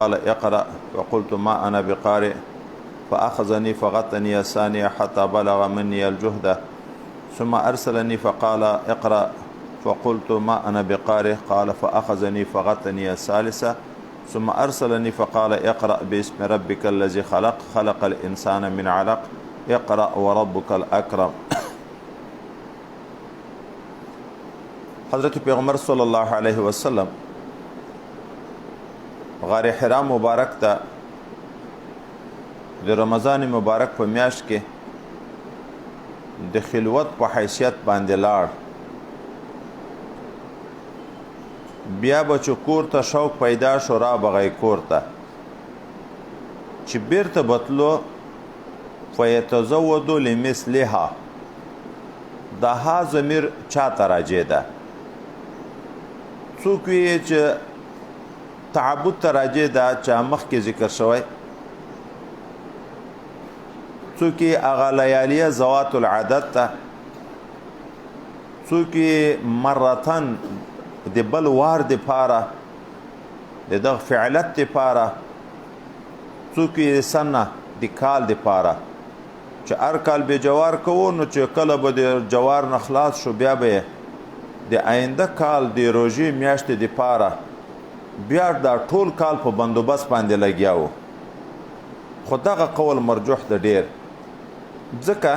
قال اقرأ فقلت ما أنا بقارئ فأخذني فغطني الثانية حتى بلغ مني الجهد ثم أرسلني فقال اقرأ فقلت ما أنا بقارئ قال فأخذني فغطني الثالثة ثم أرسلني فقال اقرأ باسم ربك الذي خلق خلق الإنسان من علق اقرأ وربك الأكرم. حضرت پیغمبر صلی الله علیه وسلم غار حرا مبارک ته د رمضان مبارک په میاشت کې د خلوت په حیثیت باندې لاړ. بیا به چې کور ته شوق پیدا شو را بغی کور ته چې بیرته بتلو فیتزودو لمثلها دا ها ضمیر چاته راجع ده؟ څوک وی چې تعبد ته راجع ده چې مخکې ذکر شوی، څوک هغه لیالیه ذوات العدد ته، څوک مرتن د بل وار د پاره د دغه فعلت د پاره، څوک سنه د کال د پاره چې هر کال به جوار کوو نو چې کله به د جوار نه خلاص شو بیا به د آینده کال د روژې میاشتې د پاره بیا دا ټول کال په بندوبست باندې لګیاو. خو دغه قول مرجوح ده ډیر، ځکه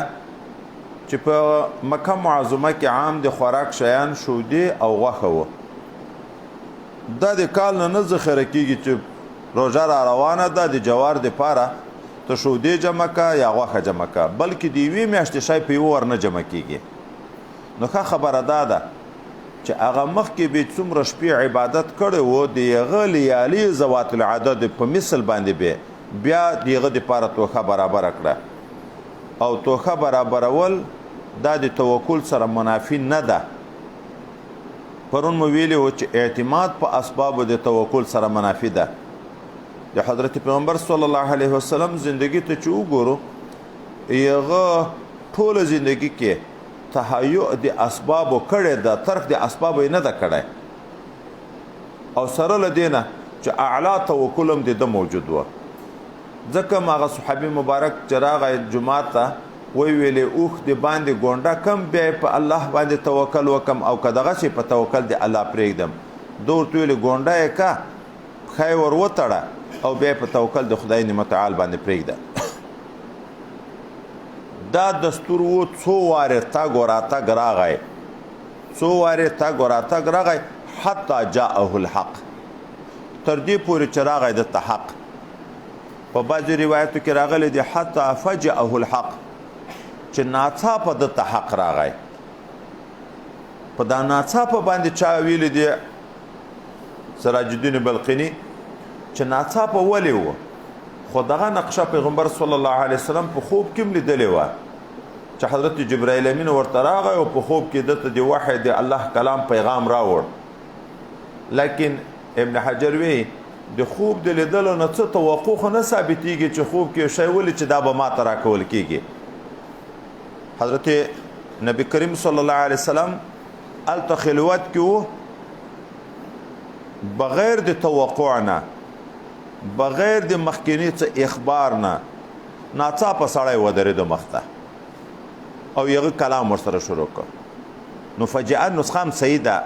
چې په مکه معظمه کې عام د خوراک شیان شودې او غوښه وو. دا د کال نه ذخیره کیږي چې روژه را روانه ده د جوار د پاره ته شودې جمع کا یا غوښه جمع کا، بلکې د یوې میاشتې شی په یو ور نه جمع کیږي. نو ښه خبره دا ده چې هغه مخکې به څومره شپې عبادت کړی و د هغه لیالي ذوات العدد په مثل باندې به بیا د هغه دپاره توښه برابره کړه. او توښه برابرول دا د توکل سره منافي نه ده. پرون مو ویلي و چې اعتماد په اسبابو د توکل سره منافي ده. د حضرت پیغمبر صلی الله علیه وسلم زندگی ته چې وګورو، هغه ټوله زندگی کې تهیع د اسبابو کړی ده، ترک د اسبابو نه ده کړی. او سره له دې نه چې اعلی توکل هم د ده موجود و. ځکه هغه صحابي مبارک چې راغی جومات ته ویلې اوښ د باندې ګونډه کم بیا په الله باندې توکل وکم او که دغسې په توکل د الله پرېږدم. ده ورته ویلې ګونډه یې که پښه یې ور وتړه او بیا په توکل د خدای متعال باندې پرېږده. دا دستور و څو وارې تګ و راتګ راغی، څو وارې تګ و راتګ راغی حتی جاءه الحق، تر دې پورې چې راغی دته حق. په بعضې روایتو کې راغلی دی حتی فجأه الحق، چې ناڅاپه دته حق راغی. په دا ناڅاپه باندې چا ویلی دی سراج الدین بلقیني چې ناڅاپه ولې و، خو دغه نقشه پیغمبر صلی الله علیه وسلم په خوب کې هم لیدلې وه چې حضرت جبرائیل امین ورته راغی او په خوب کې دته د وحی د الله کلام پیغام راوړ. لیکن ابن حجر وی د خوب د لیدلو نه څه توقع خو نه ثابتېږي چې خوب کې شی ولي چې دا به ما ته راکول کېږي. حضرت نبی کریم صلی الله علیه وسلم هلته خلوت کې و، بغیر د توقع نه، بغیر د مخکینی څه اخبار نه ناڅاپه سړی ودرېده مخ ته او یغه کلام ورسره شروع کړ. نو فجأه نسخه هم صحیح ده.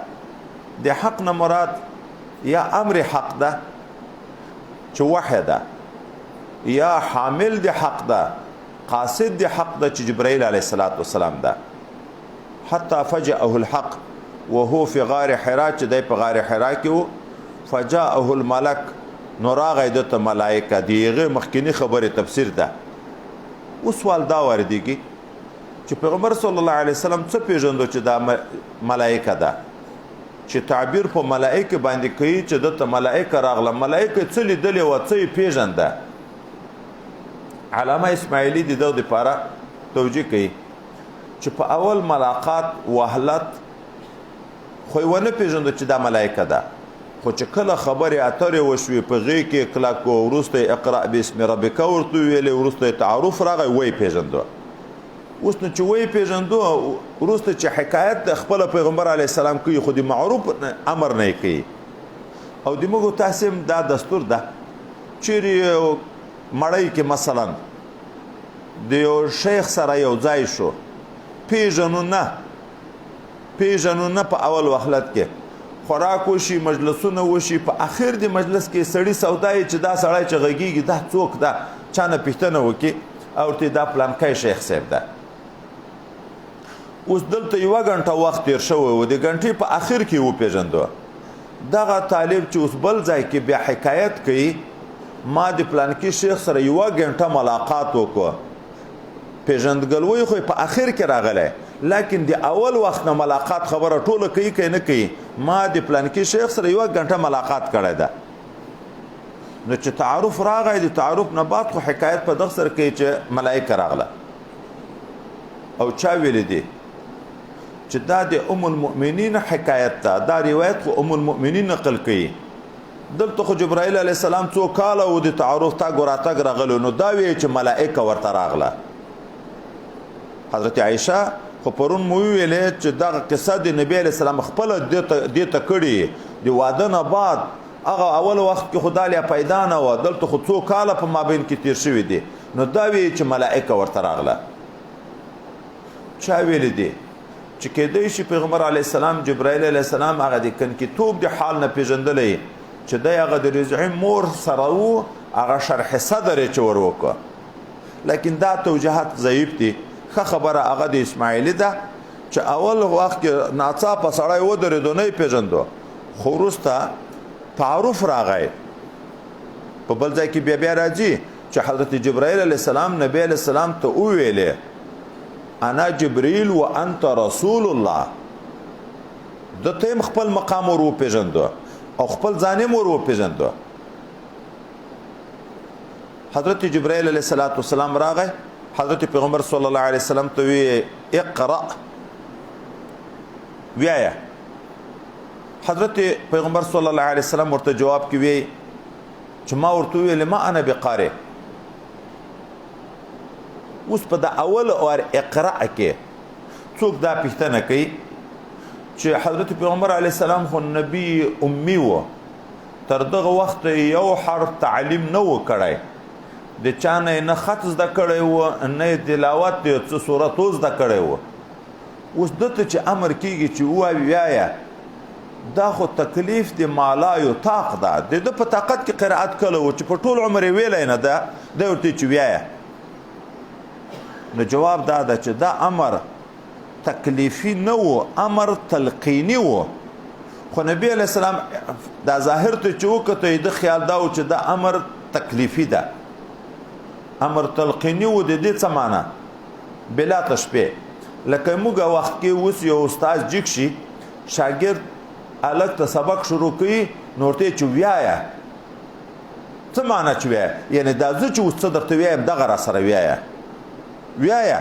د حق نه مراد یا امر حق ده چې وحی ده، یا حامل د حق ده، قاصد د حق ده چې جبرائیل علیه السلام ده. حتی فجأه الحق وهو فی غار حرا، چې دی په غار حرا کې و. فجاءه الملک، نو راغی دته ملائکه. د هغې مخکینی خبرې تفسیر ده. اوس سوال دا واردېږي چې پیغمبر صلی الله علیه وسلم څه پېژندو چې دا ملائکه ده، چې تعبیر په ملائکه باندې کوي چې دته ملائکه راغله. ملائکه څه لیدلې وه، څه یې پېژنده؟ علامه اسماعیلي د ده دپاره توجیه کوي چې په اول ملاقات وهلت خو یې ونه پېژندو چې دا ملائکه ده، خو چې کله خبرې اترې وشوې په غې کې کلک و، وروسته یې اقرأ باسم ربک ورته ویلې، وروسته یې تعارف راغی ویې پېژندو. اوس نو چې ویې پېژندو وروسته چې حکایت د خپله پیغمبر علیه السلام کوي خو د معروف امر نه یې کوي. او د موږ تاسې دا دستور ده چیرې یو مړی کې مثلا د یو شیخ سره یو ځای شو پیژنو نه په اول وهلت کې خوراک وشي مجلسونه وشي په آخر د مجلس کې سړی سودای چې دا سړی چې غږیږي دا څوک ده چا نه پوښتنه وکړي او ورته دا پلانکی شیخ صاحب ده اوس دلته 1 غنټه وخت تیر شوی و د غنټې په آخر کې وپېژندو دغه طالب چې اوس بل ځای کې بیا حکایت کوي ما د پلانکی شیخ سره 1 غنټه ملاقات وکړو پیژندګلوی خو په آخر کې راغلی لیکن د اول وخت نه ملاقات خبره ټوله کوي که نه کوي ما د پلانکی شیخ سره 1 غنټه ملاقات کړی ده نو چې تعارف راغی د تعارف نه بعد خو حکایت په دغه سره کوي چې ملائکه راغله او چا ویلی دی چې دا د ام المؤمنین حکایت ده دا روایت خو ام المؤمنین نقل کوي دلته خو جبرائیل علیه السلام څو کاله و د تعارف تګ وراتګ راغلو نو دا وی چې ملائکه ورته راغله حضرت عایشه خو پرون مو ویلې چې دغه قصه د نبی علیه السلام خپله دې ته کړي د واده نه بعد هغه اول وخت کې خدای پیدا نه و دلته خو څو کاله په مابین کې تیر شوي دي نو دا وی چې ملائکه ورته راغله چا ویلی دی چې کېدای شي پیغمبر علیه السلام جبرائیل علیه السلام هغه د کنکیتوب د حال نه پیژندلی چې دی هغه د رضعي مور سره و هغه شرح صدر یې چې ور وکړه لیکن دا توجیهات ضعیف دي ښه خبره هغه د اسماعیلي ده چې اول وخت کې ناڅاپه سړی ودرېدو نه یې پیژندو خو وروسته تعارف راغی په بل ځای کې بیا راځي چې حضرت جبرائیل علیه السلام نبی علیه السلام ته وویلې انا جبريل وانت رسول الله د تیم خپل مقام ور وپېژندو او خپل ځان یې ور وپېژندو حضرت جبرائیل علیه السلام راغی حضرت پیغمبر صلی الله علیه وسلم ته وی اقرا ویایا حضرت پیغمبر صلی الله علیه وسلم ورته جواب کې وی چې ما ورته ویل ما انا بقارئ اوس په د اول اور اقرا کې څوک دا پوښتنه کوي چې حضرت پیغمبر علیه السلام خو نبی امی و تر دغه وخت یو حرف تعلیم نه و کړی د چا نه خط زده کړی و نه تلاوت د څه سورت زده کړی و اوس دته چې امر کیږي چې ووایي ویایه دا خو تکلیف د مالا یطاق ده د په طاقت کې قرائت کړی و چې په ټول عمر یې ویلی نه ده دی ورته چې ویایه نو جواب دا ده چې دا امر تکلیفي نه و امر تلقیني و خو نبی علیه السلام دا ظاهر ته چې وکته د خیال دا و چې دا امر تکلیفي ده امر تلقیني و د دې څه معنی بلا تشبیه لکه موږ وخت کې اوس یو استاد جګ شي شاګرد الګ ته سبق شروع کوي نو ورته چې ویایه څه معنی چې ویایه یعنی دا زه چې اوس څه درته ویایم دغه را سره ویایه ویایا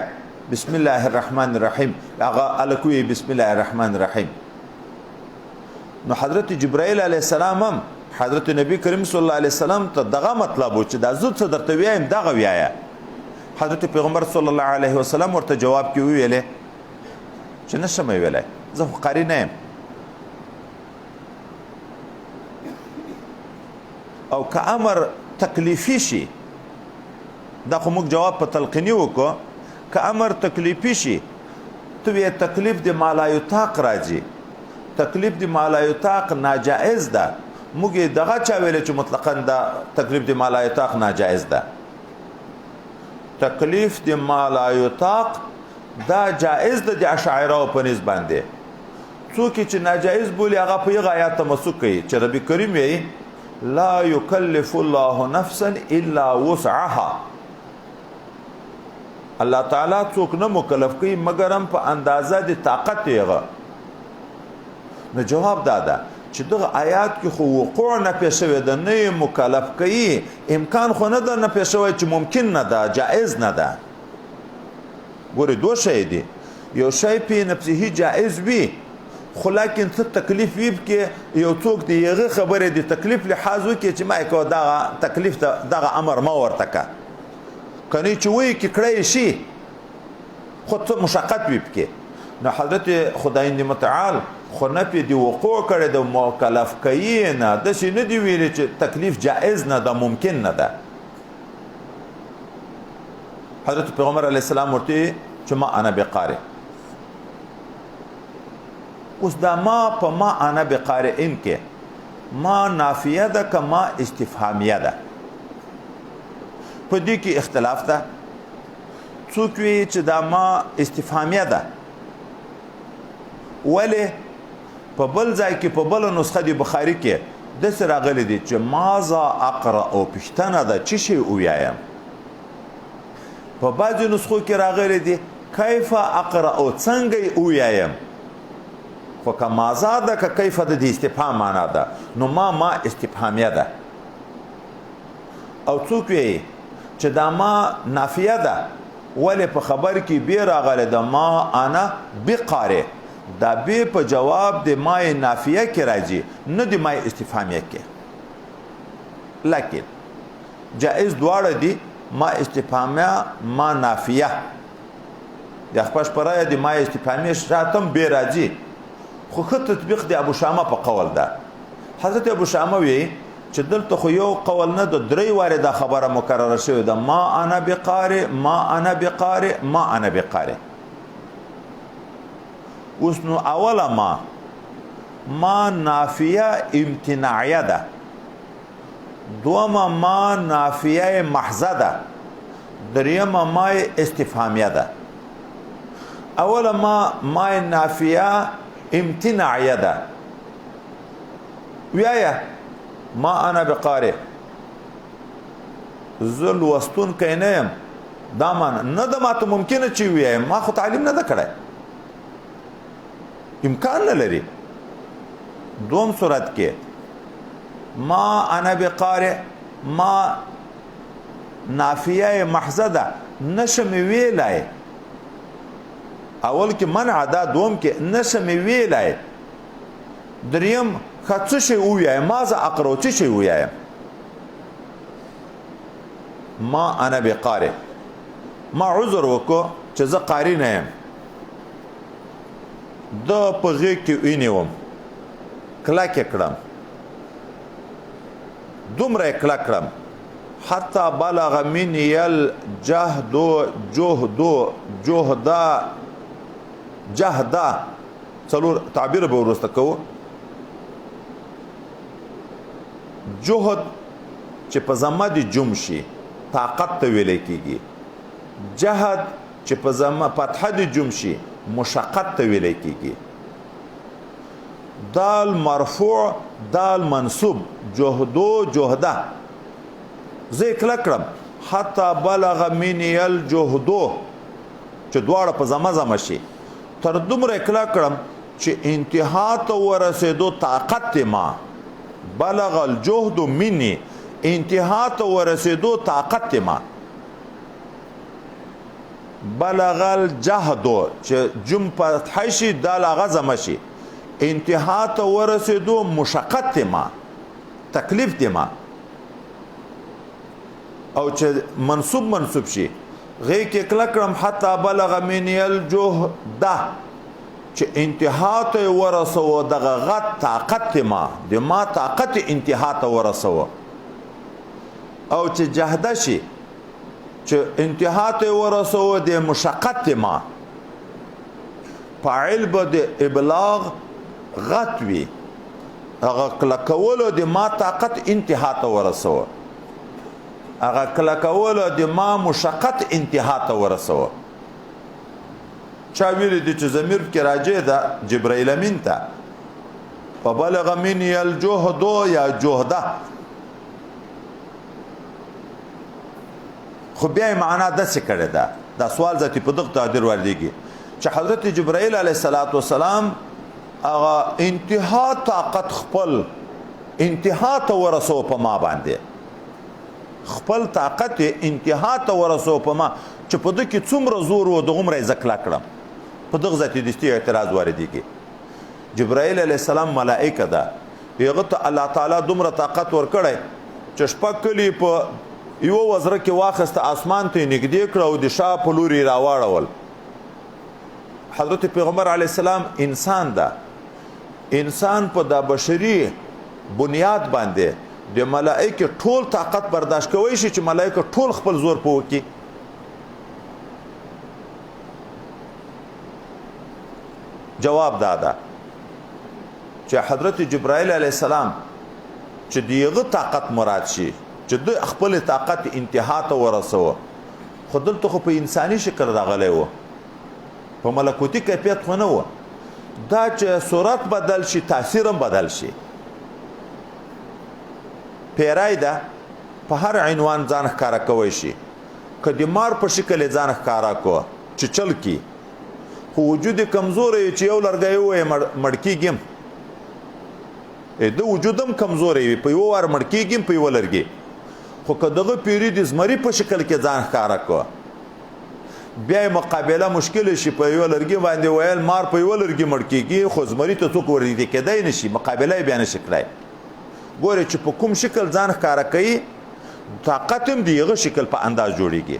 بسم الله الرحمن الرحیم هغه الکوی بسم الله الرحمن الرحیم نو حضرت جبرائیل علیه السلام هم حضرت نبی کریم صلی الله علیه وسلم ته دغه مطلب و چې دا زه څه درته ویایم دغه ویایا حضرت پیغمبر صلی الله علیه وسلم ورته جواب کې ویلې چې نشم ویلای زه قاری نه یم او که امر تکلیفي شي دا خو موږ جواب په تلقیني وکړو که امر تکلیفي شي تو یې تکلیف د مالا یطاق راځي تکلیف د مالا یطاق ناجائز ده موږ دغه چا ویل چې مطلقاً دا تکلیف د مالا یطاق ناجائز ده تکلیف د مالا یطاق دا جائز ده د اشاعره په نسبت باندې څوک چې ناجائز بولي هغه په هغه آیات تمسک کوي چې رب کریم یې لا یکلف الله نفسا الا وسعها الله تعالی څوک نه مکلف کوي مګر هم په اندازه د طاقت یې نو جواب دادا چې دغه آیات کې خو وقوع نه پیښوي د نه مکلف کوي امکان خو نه ده نه پیښوي چې ممکن نه ده جائز نه ده ګورې دوه شی دي یو شی په نفسه جائز وي خو لیکن څه تکلیف وي کې یو څوک دی هغه خبره د تکلیف لحاظ وکړي چې ما کو دغه تکلیف دغه امر ما ورته کا کني چې وایي کې کړی شي خو څه مشقت وي کې نو حضرت خدای متعال خو نفي دې وقوع کړی د مکلف کوي نه داسې نه دي ویلي چې تکلیف جائز نه ده ممکن نه ده حضرت پیغمبر علیه السلام ورته چې ما انا بقارئ اوس دا ما په ما انا بقارئ کې ما نافیه ده که ما استفهامیه ده په دې کې اختلاف ده څوک وی چې دا ما استفهامیه ده ولې په بل ځای کې په بل نسخه د بخاري کې داسې راغلی دی چې ماذا اقرأ او پوښتنه ده څه شی ووایم په بعضې نسخو کې راغلی دی کیف اقرأ او څنګه یې ووایم خو که ماذا ده که کیف ده د استفهام معنا ده نو ما استفهامیه ده او څوک وی چې دا ما نافیه ده ولې په خبر کې بیا راغلی ده ما انا بقارئ دا به په جواب د مای نافیه کې راځي نه د مای استفهامیه کې لیکن جائز دواړه دي ما استفهامیه ما نافیه د خپل پرای د مای استفهامیه شاتم به راځي خو ښه تطبیق د ابو شامه په قول ده حضرت ابو شامه وی چې دلته خو یو قول نه د درې واره دا خبره مکرره شوې ده ما انا بقارئ ما انا بقارئ ما انا بقارئ اوس نو اوله ما نافیه امتناعیه ده دومه ما نافیه محضه ده دریمه ما استفهامیه ده اوله ما نافیه امتناعیه ده ویایه ما انا بقارئ زه لوستونکی نه یم دا معنی نه ده ماته ممکنه چې ووایم ما خو تعلیم نه ده کړی امکان نه لري دوم صورت کې ما انا بقارئ ما نافیه محضه ده نشم ویلای اول کې منع ده دوم کې نشم ویلای دریم څه شی ووایم ماذا اقرأ څه شی ووایم ما انا بقارئ ما عذر وکړو چې زه قاری نه یم د په غېږ کې ونیوم کلک یې کړم دومره یې کلک کړم حتی بلغ منی الجهد جهدا څلور تعبیر به وروسته کوو جهد چې په ضمه د جم شي طاقت ته ویلی کېږي جهد چې په ضمه فتحه د جم شي مشقت ته ویلی کېږي دال مرفوع دال منصوب جهدو جهده زه یې کلک کړم حتی بلغ منی الجهدو چې دواړه په ضمه شي تر دومره یې کلک کړم چې انتها ته ورسېدو طاقت ما بلغ الجهد مني انتها ته ورسېدو طاقت ما بلغ الجهد چې جم فتح شي دال غزم شي انتها ته ورسېدو مشقت ما تکلیف دی ما او چې منصوب شي غې کې کلک کړم حتی بلغ مني الجهد چې انتها ته ورسو دغه غت طاقت ما د ما طاقت انتها ته ورسو او چې جهده شي چې انتها ته ورسو د مشقت ما فاعل به د ابلاغ غت وي هغه کلکولو د ما طاقت انتها ته ورسو هغه کلکولو د ما مشقت انتها ته ورسو چا ویلی دی چې ضمیر کې راجع ده جبرائیل امین ته فبلغ مني الجهد یا جهده خو بیا معنا داسې کړې ده دا سوال ذاتي په دغه تعبیر وردیږي چې حضرت جبرائیل علیه السلام هغه انتها طاقت خپل انتها ته ورسو په ما باندې خپل طاقت انتها ته ورسو په ما چې په دې کې څومره زور و دغومره زکلا کړم په دغه ذاتي دستي اعتراض واردېږي جبرائیل علیه السلام ملائکه ده هغه ته الله تعالی دومره طاقت ورکړی چې شپږ کلي په یو وزره کې واخسته اسمان ته نږدې کړه او د شا په لوري راواړول حضرت پیغمبر علیه السلام انسان ده انسان په دا بشري بنیاد باندې د ملائکه ټول طاقت برداشت کوي شي چې ملائکه ټول خپل زور په وکي. جواب دادا چې حضرت جبرائیل علیه السلام چې دیغه طاقت مراد شي چې د خپل طاقت انتها ته ورسوه، خو دلته خو په انساني شکل راغلی و، په ملکوتی کیفیت خو نه و. دا چې صورت بدل شي تاثیر هم بدل شي. پیرای ده په هر عنوان ځان ښکارا کوي شي، که د مار په شکل ځان ښکارا کو چې چل کی، خو وجود کمزوري چې یو لرګی وې مړ کېږم، د وجود هم کمزوري وي، په یو وار مړ کېږم په یو لرګي. خو که دغه پیری د زمري په شکل کې ځان ښکارا کو، بیا مقابله مشکل شي. په یو لرګي باندې ویل مار په یو لرګي مړ کېږي، خو زمري ته څوک ورنږدې کېدای نه شي، مقابله بیا نشي کړای. ګورې چې په کوم شکل ځان ښکارا کوي، طاقت هم د هغه شکل په انداز جوړیږي.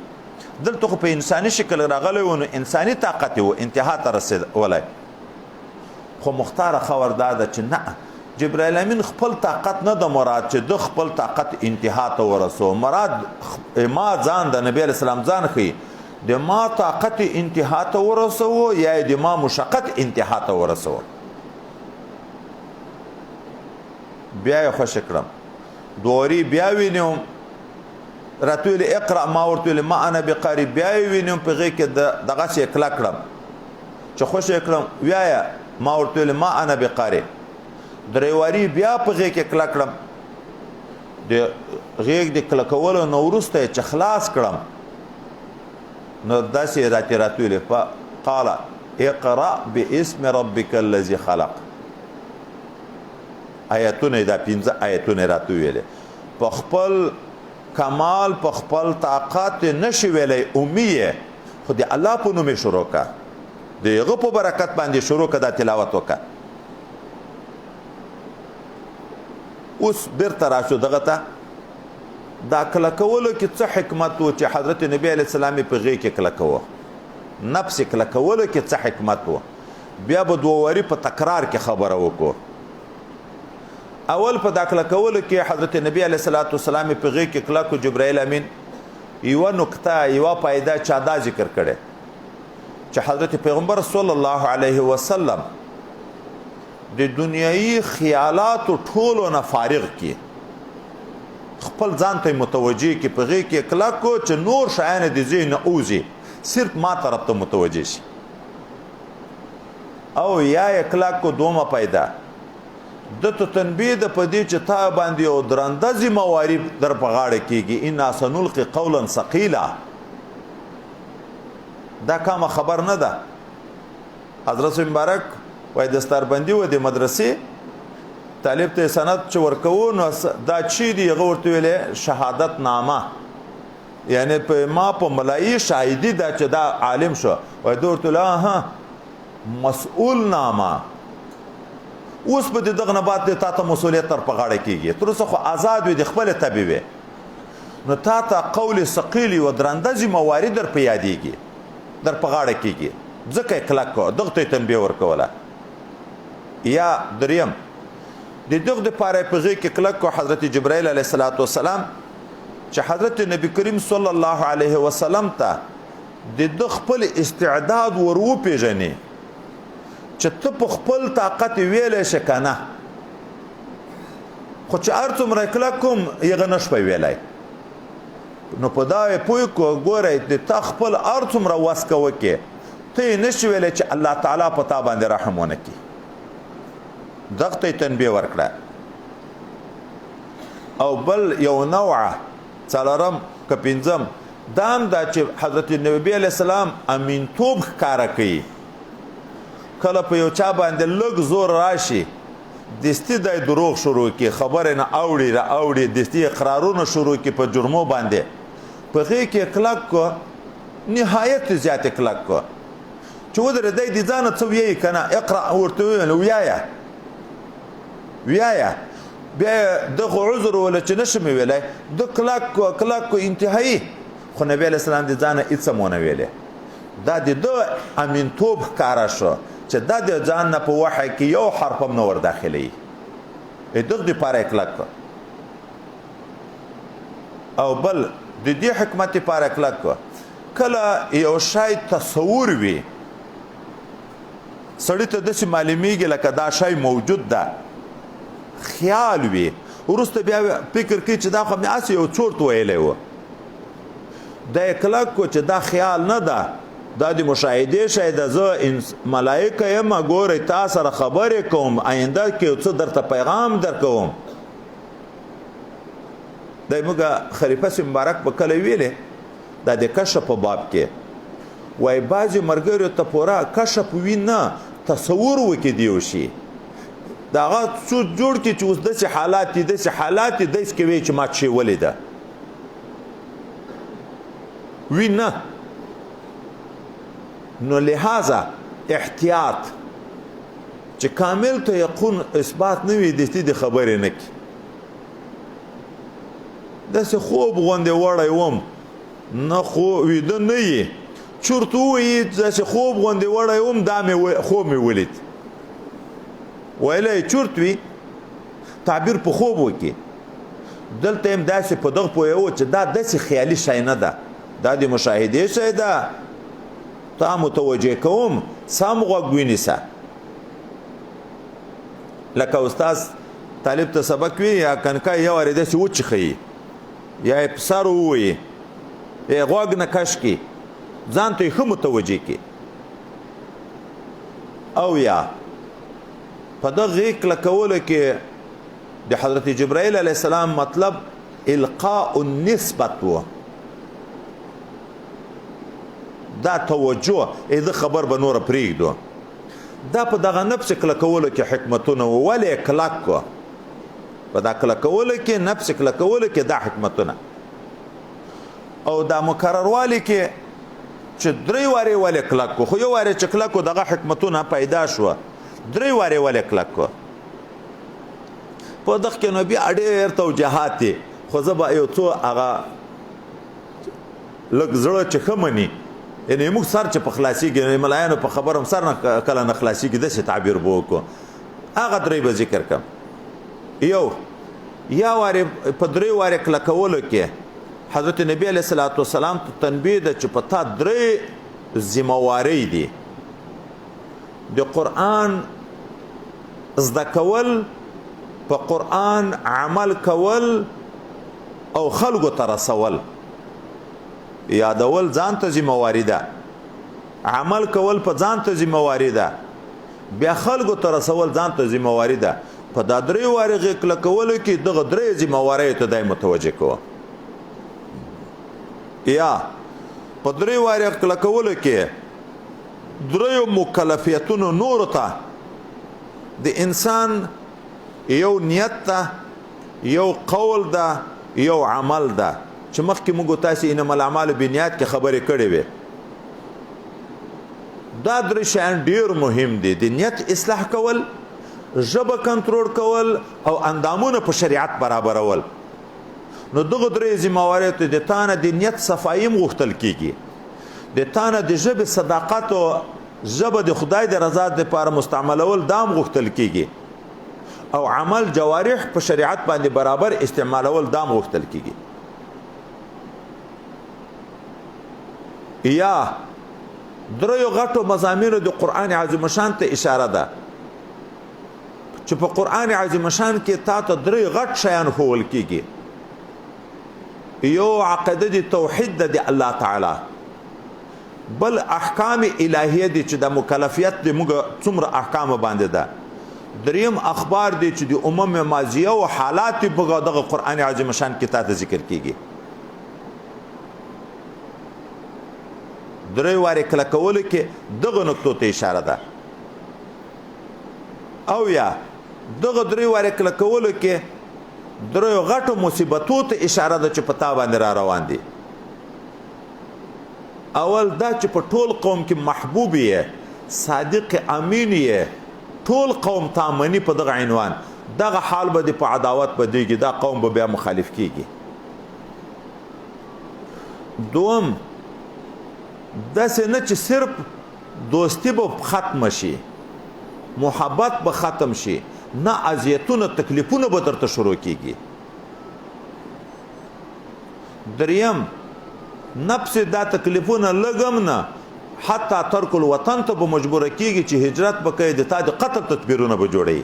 دلته خو په انساني شکل راغلی و، نو انساني طاقت و انتها ته رسېدلی. خو مختاره خبر دا ده چې نه، جبرائیل امین خپل طاقت نه د مراد چې د خپل طاقت انتها ته ورسو، مراد ما ځان د نبی علیه السلام ځان ښیي، د ما طاقت انتها ته ورسو یا د ما مشقت انتها ته ورسو. بیا یې خوشې کړم، دوري بیا وینم راته ویل اقرا، ما ورته ویل ما انا بقاري، بیا یې وینم په غېږ کې دغسې کلک کړم چې خوشې کړم، ویایه ما ورته ویل ما انا بقاري، درېواري بیا په غېږ کې کلک کړم. د غېږ د کلکولو نه وروسته یې چې خلاص کړم، نو داسې راته ویلې قال اقرا باسم ربک الذي خلق. آیتونه دا 15 آیتونه راته ویلې. په خپل کمال په خپل طاقت نشي ویلی، امیه خو د الله په نوم شروع کا، د هغه په برکت باندې شروع کا، دا تلاوت وکړه. اوس بیرته راشو دغه ته، دا کلکولو کې څه حکمت و چې حضرت نبی علیه السلام په غېږ کې کلکوه، نفس کلکولو کې څه حکمت و. بیا به دوه په تکرار کې خبره وکړو. اول په دا کلکولو کې حضرت نبی علیه السلام په غېږ کې کلکو جبرائیل امین یوه نکته یوه فایده چا دا ذکر کړی چې حضرت پیغمبر صلی الله علیه وسلم د دنیایي خیالاتو ټولو نه فارغ کی، خپل ځان ته متوجه کی، په غېږ کې کلکو چې نور شیان د ذهن نه اوځي، صرف ما طرف ته متوجه شي. او یا یې کلکو دومه پیدا د ته تنبیه ده په دې چې تا باندې یو درنده ذمهواري در په غاړه کېږي، انا سنلقي قولا ثقیلا. دا کومه خبر نه ده. حضرت مبارک وایي دستاربندي و د مدرسې طالب ته سند چې ورکوو، نو دا چی دی هغه ورته ویلې شهادت نامه، یعنی په ما په ملایي شاهدي ده چې دا عالم شو. وایي ده ورته ویل ها مسؤول نامه. اوس به د دغه نه بعد تا ته مسؤلیت در په غاړه کېږي، تر اوسه خو آزاد وي، د خپلې طبې وې، نو تا ته قول ثقیل و درنده ذمهواري در په یادېږي، در په غاړه کېږي، ځکه یې کلک کړه، دغه ته یې تنبیه ورکوله. یا دریم د دغه دپاره یې په غېږ کې کلک کړه حضرت جبرائیل علیه السلام چې حضرت نبی کریم صلی الله علیه وسلم ته د ده خپل استعداد ور وپېژني چې ته په خپل طاقت ویلی شې که نه، خو چې هر څومره کلک کوم هغه نه شپی ویلی. نو په دا یې پوه کړو، ګورئ د تا خپل هر څومره وس که وکړې، ته یې نشي ویلی چې الله تعالی په تا باندې رحم ونه کړي. دغه ته یې تنبیه ورکړه. او بل یو نوعه څلورم که پنځم دا هم دا چې حضرت نبی علیه السلام امینتوب ښکاره کوي. کله په یو چا باندې لږ زور راشي، دستی دی دروغ شروع کی، خبرې نه اوړي را اوړي، دستی اقرارونه شروع کی په جرمو باندې، په غېږ کې کلک کو، نهایت زیات کلک کو چې ودرېدی د ځانه څه ویایي که نه، اقرا ورته وویل ویایه ویایه. بیا یې دغه عذر وویله چې نشم ویلی، ده کلک کو انتهایي، خو نبی علیه السلام د ځانه هېڅ هم ونه ویلې. دا د ده امینتوب ښکاره شو، چې دا د ځان نه په وحی کې یو حرف هم نه ور داخلي دغه دپاره یې کلک کړه او بل د دې حکمت دپاره کلک کړه کله یو شی تصور وي سړی ته داسې معلومیږي لکه دا شی موجود ده خیال وي وروسته بیا فکر کوي چې دا خو مې هسې یو چورت ویلی و دا یې کلک کړو چې دا خیال نه ده دا د مشاهدې شی ده زه ملایکه یم ګورئ تا سره خبرې کوم آینده کې یو څه درته پیغام درکوم دا موږ خلیفه سي مبارک په کله ویلې دا د کشف په باب کې وای بعضې ملګریو ته پوره کشف وي نه تصور وکړي د یو شي د هغه څو جوړ کړي چې اوس داسې حالات دي داسې حالات دي داسې کې وایي چې ما چې ولیده وي نه نو لہذا احتیاط چې کامل ته یقون اثبات نه وي دستي د خبرې نه کړي داسې خوب غوندې وړی وم نه خو ویده نه یې چورت ووایي داسې خوب غوندې وړی وم دا خوب مې ولید ویلی چورت وي تعبیر په خوب وکړي دلته هم داسې په دغه پوهیو چې دا داسې خیالي شی نه ده دا د مشاهدې شی ده تا متوجه کوم سم غوږ ونیسه لکه استاد طالب ته سبق وي یا کنکای یو وارې داسې وچښي یا یې په سر ووایي یا غوږ نه کش کړي ځان ته یې ښه متوجه کړي او یا په دغه غېږ کلکولو کې د حضرت جبرائیل علیه السلام مطلب القاء النسبت و دا توجه د خبر به نوره پرېږدو دا په دغه نفس کلکولو کې حکمتونه و ولې کلک کو په دا کلکولو کې نفس کلکولو کې دا حکمتونه او دا مکرروالی کې چې درې وارې ولې کلک کو خو یو وارې چې کلک کو دغه حکمتونه پیدا شوه درې وارې ولې کلک کو په دغه کې نو بیا ډېر توجیهات دي خو زه به یو څو هغه لږ زړه چې ښه مني یعنې موږ سر چې په خلاصېږي ملایانو په خبر هم سر نه کله نه خلاصېږي داسې تعبیر به وکړو هغه درې به ذکر کړم یو یا وارې په درې وارې کلکولو کې حضرت نبی علیه الصلاة والسلام ته تنبیه ده چې په تا درې ذمهوارۍ دي د قرآن زده کول په قرآن عمل کول او خلکو ته رسول یادول ځان ته ذمهواري ده عمل کول په ځان ته ذمهواري ده بیا خلکو ته رسول ځان ته ذمهواري ده په دا درې وارې کلکولو کې دغه درې ذمهواریو ته دی متوجه کوه یا په درې وارې کلکولو کې دریو مکلفیتونو نورو ته د انسان یو نیت ده یو قول ده یو عمل ده چې مخکې موږ تاسې انما الاعمال بالنیات کې خبرې کړې وې دا درې شیان ډېر مهم دي د نیت اصلاح کول ژبه کنټرول کول او اندامونه په شریعت برابرول نو دغه درې ذمهوارۍ ته د تا نه د نیت صفایي هم غوښتل کېږي د تا نه د ژبې صداقت او ژبه د خدای د رضا دپاره مستعملول دا هم غوښتل کېږي او عمل جوارح په شریعت باندې برابر استعمالول دا هم غوښتل کېږي یا دریو غټو مضامینو د قرآن عظیم شان ته اشاره ده چې په قرآن عظیم شان کې تا ته درې غټ شیان ښوول کېږي یو عقیده د توحید ده د الله تعالی بل احکام الهیه دي چې د مکلفیت د موږ څومره احکام باندې ده دریم اخبار دي چې د امم ماضیه او حالات په دغه قرآن عظیم شان کې تا ته ذکر کېږي درې وارې کلکولو کې دغه نقطو ته اشاره ده او یا دغه درې وارې کلکولو کې دریو غټو مصیبتو ته اشاره ده چې په تا باندې را روان دي اول دا چې په ټول قوم کې محبوب یې صادق امین یې ټول قوم تا مني په دغه عنوان دغه حال به د په عداوت بدیږي دا قوم به بیا مخالف کیږي دوم داسې نه چې صرف دوستی به ختم شي محبت به ختم شي نه اذیتونه تکلیفونه به درته شروع کیږي دریم نفس دا تکلیفونه لګم نه حتی ترک الوطن ته به مجبوره کیږي چې هجرت به کوي د تا د قتل تدبیرونه به جوړوي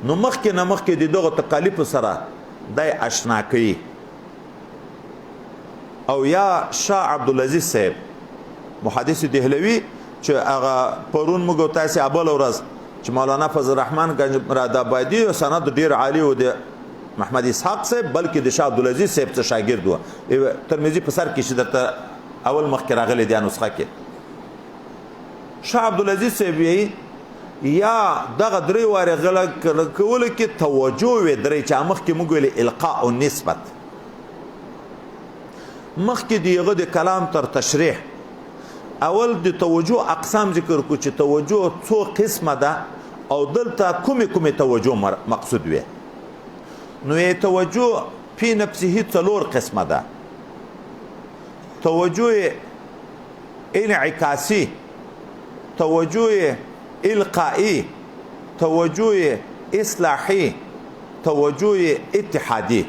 نو مخکې نه مخکې د دغو تکالیفو سره دی اشنا کوي او یا شاه عبدالعزیز صاحب محدث دهلوي چې هغه پرون موږ تاسې ابل ورځ چې مولانا فضل الرحمن گنج مراد آبادي او سند ډیر عالی و د محمد اسحاق صاحب بلکې د شاه عبدالعزیز صاحب څخه شاګرد و ترمذی په سر کې چې درته اول مخکې راغلی دی نسخه کې شاه عبدالعزیز صاحب یا دغه درې واره غلا کول کې توجه وي درې چې مخکې موږ ویل القاء او نسبت مخکې دیغه د کلام تر تشریح اول د توجه اقسام ذکر کو چې توجه څو قسمه ده او دلته کومه توجه مقصود وي نو یې توجه په نفسه څلور قسمه ده توجه انعکاسي توجه القائي توجه اصلاحي توجه اتحادي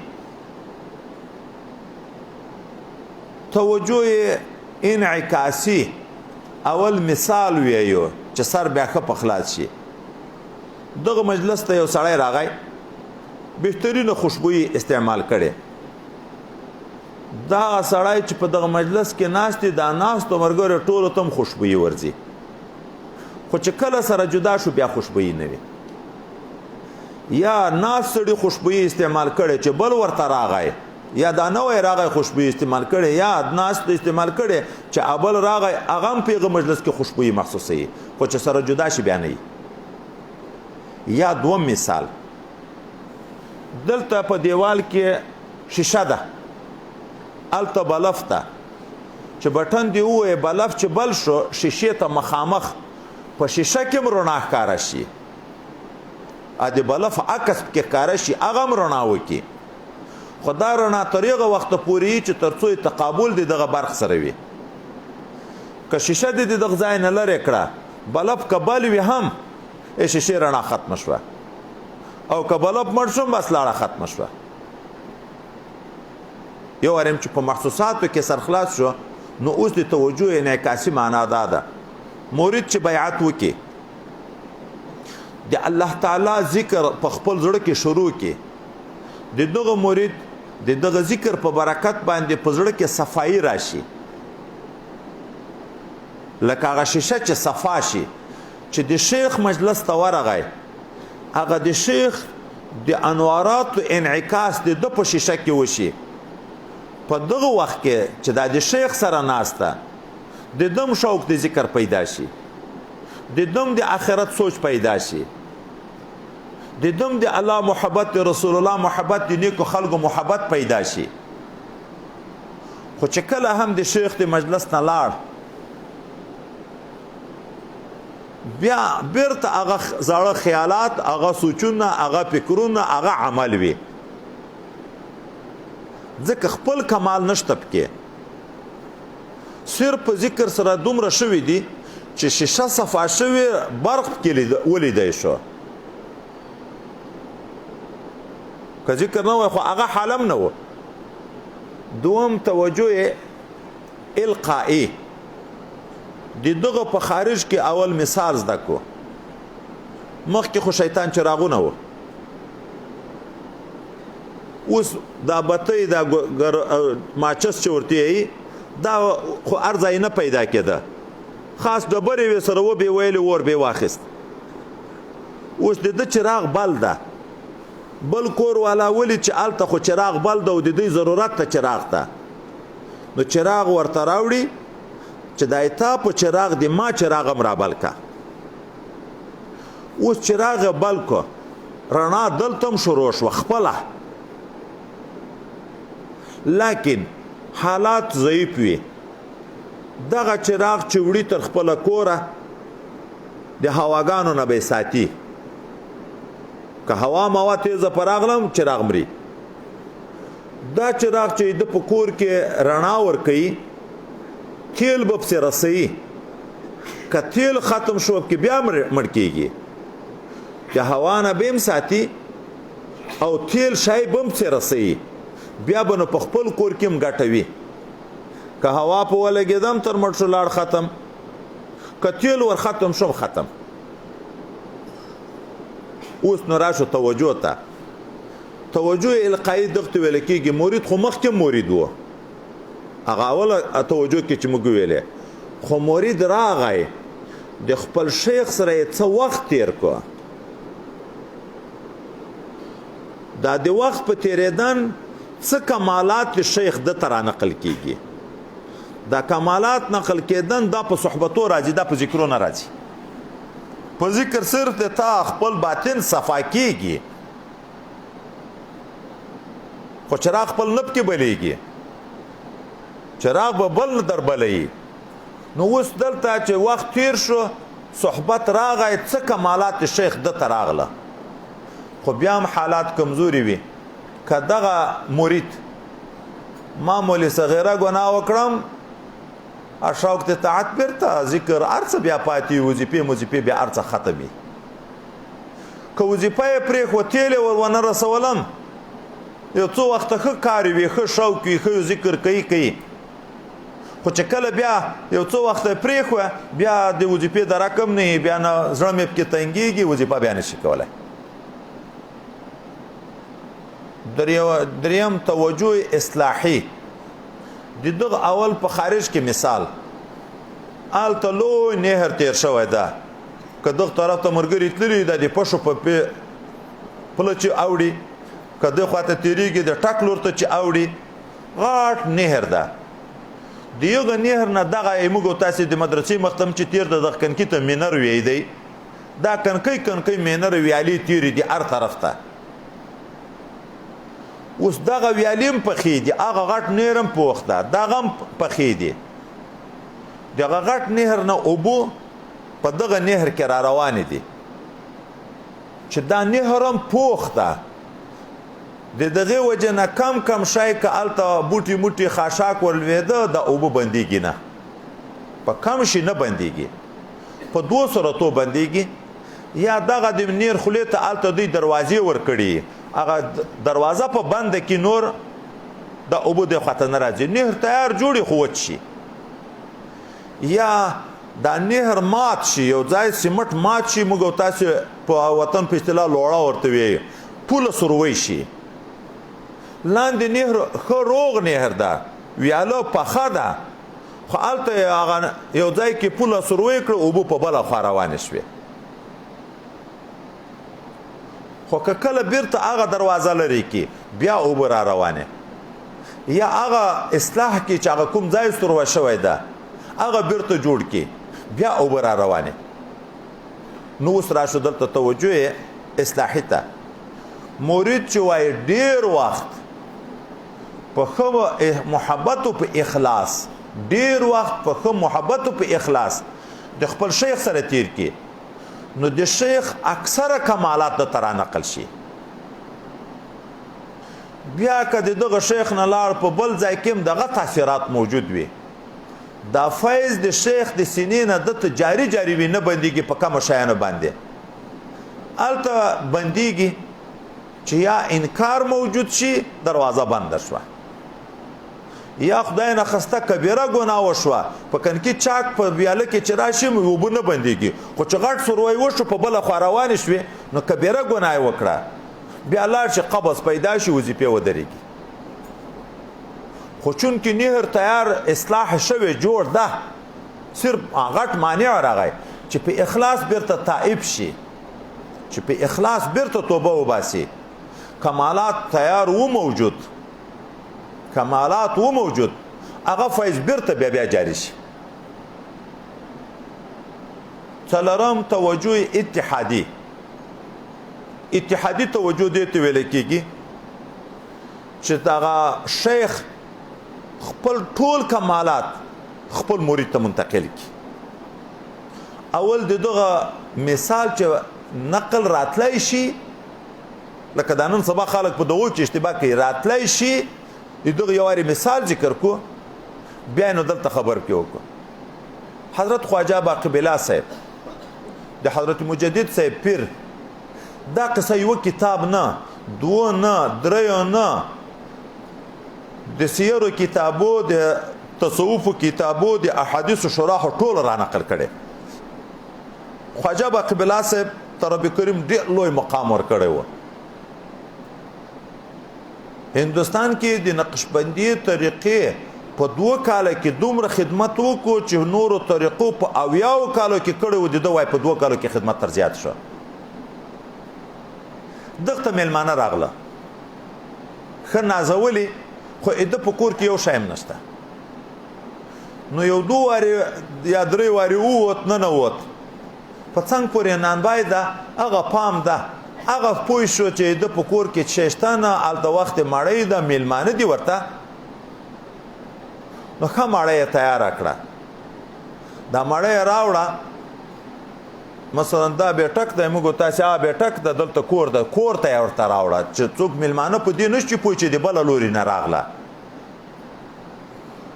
توجه انعکاسي اول مثال ویو چې سر بیا ښه په خلاص شي دغه مجلس ته یو سړی راغی بهترینه خوشبويي استعمال کړي دا سړی چې په دغه مجلس کې ناست دي دا ناست مرګره ټولو تم خوشبويي ورځي خو چې کله سره جدا شو بیا خوشبويي نه وي یا ناست سړي خوشبويي استعمال کړي چې بل ورته راغی یا دا نوې راغی خوشبويي استعمال کړي یا ناست استعمال کړي چې ابل راغی هغه هم په مجلس کې خوشبويي محسوسوي خو چې سره جدا شي بیا نه یا دوم مثال دلته په دیوال کې شیشه ده الته بلف ته چې بټن دی وې بلف چې بل شو شیشه ته مخامخ په شیشه کې رڼا ښکاره شي ا دې بلف عکس کې ښکاره شي هغه رڼا وکي خدا رڼا طریقه وخت پوری چې ترڅو تقابل دی دغه برخ سره وي که شیشه دې دغه ځای نه لری کړه بلف کبل وي هم شیشه رڼا ختم شوه او که بلف مړ شوم بس لاړه ختم شوه یو ورم چې په محسوساتو کې سرخلاص شو نو اوس د توجه انعکاسي معنا ده مرید چې بیعت وکي د الله تعالی ذکر په خپل زړه کې شروع کې د دغه مرید د دغه ذکر په برکت باندې په زړه کې صفائی راشي لکه هغه شیشه چې صفا شي چې د شیخ مجلس ته ورغی هغه د شیخ د انوارات انعکاس د په شیشه کې وشي په دغه وخت کې چې د شیخ سره ناسته د دم شوق د ذکر پیدا شي د دم د آخرت سوچ پیدا شي د دم د الله محبت رسول الله محبت د نیکو خلکو محبت پیدا شي خو چې کله هم د شیخ د مجلس نه لاړ بیا بیرته هغه زاړه خیالات هغه سوچونه هغه فکرونه هغه عمل وي ځکه خپل کمال نشته پکې صرف ذکر سره دومره شوي دي چې شیشه صفا شوي برق کې ولیدی شو که ذکر نه وای خو هغه حالم نه و دوم توجه القائي د دغه په خارج کې اول مثال زده کو مخکې خو شیطان چراغونه و اوس دا بتۍ دا ماچس چې ورته دا خو ارزای نه پیدا کېده خاص ډبرې وې سره وبې ویلې ور بې واخیست اوس د ده چراغ بل ده بل کور والا ولي چې هلته خو چراغ بل ده او د دوی ضرورت ته چراغ ته نو چراغ ورته راوړي چې دا تا په چراغ دی ما چراغ هم رابل کا اوس چراغ بل کو رڼا دلته شروع شوه خپله لیکن حالات ضعیف وي دغه چراغ چې وړي تر خپله کوره د هواګانو نه به ساتي که هوا موا تیزه په راغلم چراغ مري دا چراغ چې د په کور کې رڼا ورکوي تیل به پسې رسوي که تیل ختم شو کې بیا مړ کېږي د هوا نه به هم ساتي او تیل شای به هم پسې رسوي بیا به نو په خپل کور کې هم ګټه وي که هوا په ولګېدم تر مړ شو لاړ ختم که تیل ور ختم شو ختم اوس نو راشو توجه ته توجه القایي دغه ته ویل کېږي مرید خو مخکې مرید و هغه اوله توجه کې چې موږ ویلې خو مرید راغی د خپل شیخ سره یې څه وخت تیر کو دا د وخت په تیریدن څه کمالات د شیخ د تر نقل کیږي دا کمالات نقل کېدن دا په صحبتو راځي دا په ذکرونو راځي په ذکر صرف د تا خپل باطن صفا کیږي خو چراغ خپل نب کې بلیږي چراغ به بل در بلی نو اوس دلته چې وخت تیر شو صحبت راغی څه کمالات شیخ د ته راغله خو بیا هم حالات کمزوري وي که دغه مرید معمولی صغیره ګناه وکړم اشوق د طاعت بیرته ذکر هر څه بیا پاتې وظیفې بیا هر څه ختمي که وظیفه یې پرېښوتې ور ونه رسولم یو څو وخته ښه کار وي ښه شوق وي ښه ذکر کوي خو چې کله بیا یو څو وخته پرېښوه بیا د وظیفې د رقم نه بیا نه زړه مې پکې تنګېږي وظیفه بیا نشي کولی دریم توجه اصلاحي د دغه اول په خارج کې مثال هلته لوی نهر تیر شوی ده که دغه طرف ته ملګري تللي ده د پشو په پله چې اوړي که دغه خواته تېرېږي د ټک لور ته چې اوړي غټ نهر ده د یوه نهر نه دغه موږ تاسې د مدرسې مختم چې تیر د دغه کنکي ته مینر وی دی دا کنکۍ مینر ویالې تیرې دي هر طرف ته اوس دغه ویالې هم پخې دي هغه غټ نهر هم پوخ ده دغه هم پخې دي دغه غټ نهر نه اوبه په دغه نهر کې را روانې دي چې دا نهر هم پوخ ده د دغه وجه نه کم شای که هلته بوټي موټي خاشاک ورلوېده د اوبه بندېږي نه په کم شي نه بندېږي په 200 بندېږي یا دغه د نهر خولې ته هلته دوی دروازې ورکړي هغه دروازه په بنده کې نور د اوبو د خواته نه راځي نهر تیار جوړي خو وچ شي یا دا نهر مات شي یو ځای سیمټ مات شي موږ تاسو په وطن په اصطلاح لوړه ورته وی پوله سروي شي لاندې نهر ښه روغ نهر ده ویاله پخه ده خو هلته هغه یو ځای کې پوله سروي کړه اوبه په بله خوا روانې شوې خو که کله بیرته هغه دروازه لري کې بیا اوبه را روانې یا هغه اصلاح کې چې هغه کوم ځای سروه شوی ده هغه بیرته جوړ کې بیا اوبه را روانې نو اوس راشو دلته توجه اصلاحي ته مرید چې وایي ډېر وخت په ښه محبت او په اخلاص ډېر وخت په ښه محبت او په اخلاص د خپل شیخ سره تیر کې نو د شیخ اکثره کمالات د ترا نقل شي بیا که د دغه شیخ نه لاړ په بل ځای کې هم دغه تاثیرات موجود وي دا فیض د شیخ د سینې نه دته جاری وي نه بندېږي په کمو شیانو باندې هلته بندېږي چې یا انکار موجود شي دروازه بنده شوه یا خدای نه خسته کبیره ګناه وشوه په کنکي چاک په ویاله کې چې راشي اوبه نه بندېږي خو چې غټ سروی وشو په بله خوا روانې شوې نو کبیره ګناه یې وکړه بیا لاړ چې قبض پیدا شي وظیفې ودرېږي خو چونکې نهر تیار اصلاح شوی جوړ ده صرف غټ مانع راغی چې په اخلاص بیرته تائب شي چې په اخلاص بیرته توبه وباسي کمالات تیار و موجود هغه فیض بیرته بیا جاری شي څلورم توجه اتحادي توجه دې ته ویل کېږي چې دغه شیخ خپل ټول کمالات خپل مرید ته منتقل کړي اول دغه مثال چې نقل راتلای شي لکه دا نن سبا خلک په دغو کې اشتباه کوي راتلای شي دغه یو مثال ذکر کو بیا نو دلته خبر کې وکړو حضرت خواجه باقی بلا صاحب د حضرت مجدد صاحب پیر دا قصه یو کتاب نه، دوه نه، دریو نه، د سیرو کتابو، د تصوف کتابو، د احادیث شراح ټول را نقل کړي. خواجه باقی الله صاحب ته رب کریم ډېر لوی مقام ورکړی و. هندوستان کې د نقشبندي طریقې په 2 کال کې دومره خدمت وکړو چې نورو طریقو په 80 کالو کې کړی و، د ده وای په 2 کالو کې خدمت تر زیات شو. دغه میلمانه راغله ښه نازولي، خو اده په کور کې یو شی هم نشته. نو یو 2 وارې یا 3 وارې ووت ننوت په څنګ پورې نانبای ده، هغه پام ده، هغه پوه شو چې د په کور کې څه شته نه، هلته وخت مړۍ ده، میلمانه دي ورته. نو ښه مړۍ یې تیاره کړه، دا مړۍ یې راوړه، مثلا دا بیټک دی، موږ تاسې هغه بیټک ده، دلته کور ده، کور ته یې ورته راوړه چې څوک میلمانه په دې نشي پوه چې د بله لوري نه راغله.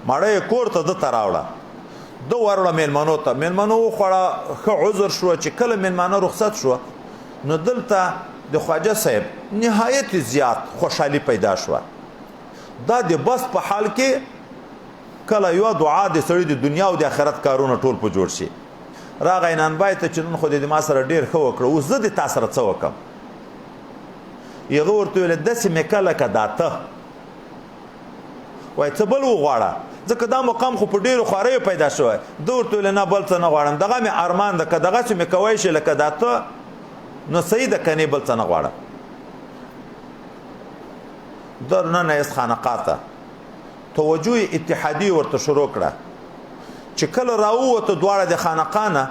مړۍ یې کور ته ده ته راوړه، ده وروړه میلمنو ته، میلمنو وخوړه، ښه عذر شوه. چې کله میلمانه رخصت شوه نو دلته د خواجه صاحب نهایت زیات خوشحالي پیدا شوه. دا د بس په حال کې کله یوه دعا د سړي د دنیا او د آخرت کارونه ټول په جوړ شي. راغی نانبای ته چې نن خو دې ما سره ډېر ښه وکړه، اوس زه د تا سره څه وکړم؟ هغه ورته ویل داسې مې که لکه دا ته وایي څه بل وغواړه، ځکه دا مقام خو په ډېرو خواریو پیدا شوی. ده ورته ویل نه بل څه نه غواړم، دغه مې ارمان ده، که دغسې مې کوی شي لکه دا ته نو صحیح ده، که نه بل څه نه غواړم. در ننه یست خانقاه ته توجه اتحادي ورته شروع کړه چې کله راووته دواړه د خانقاه نه،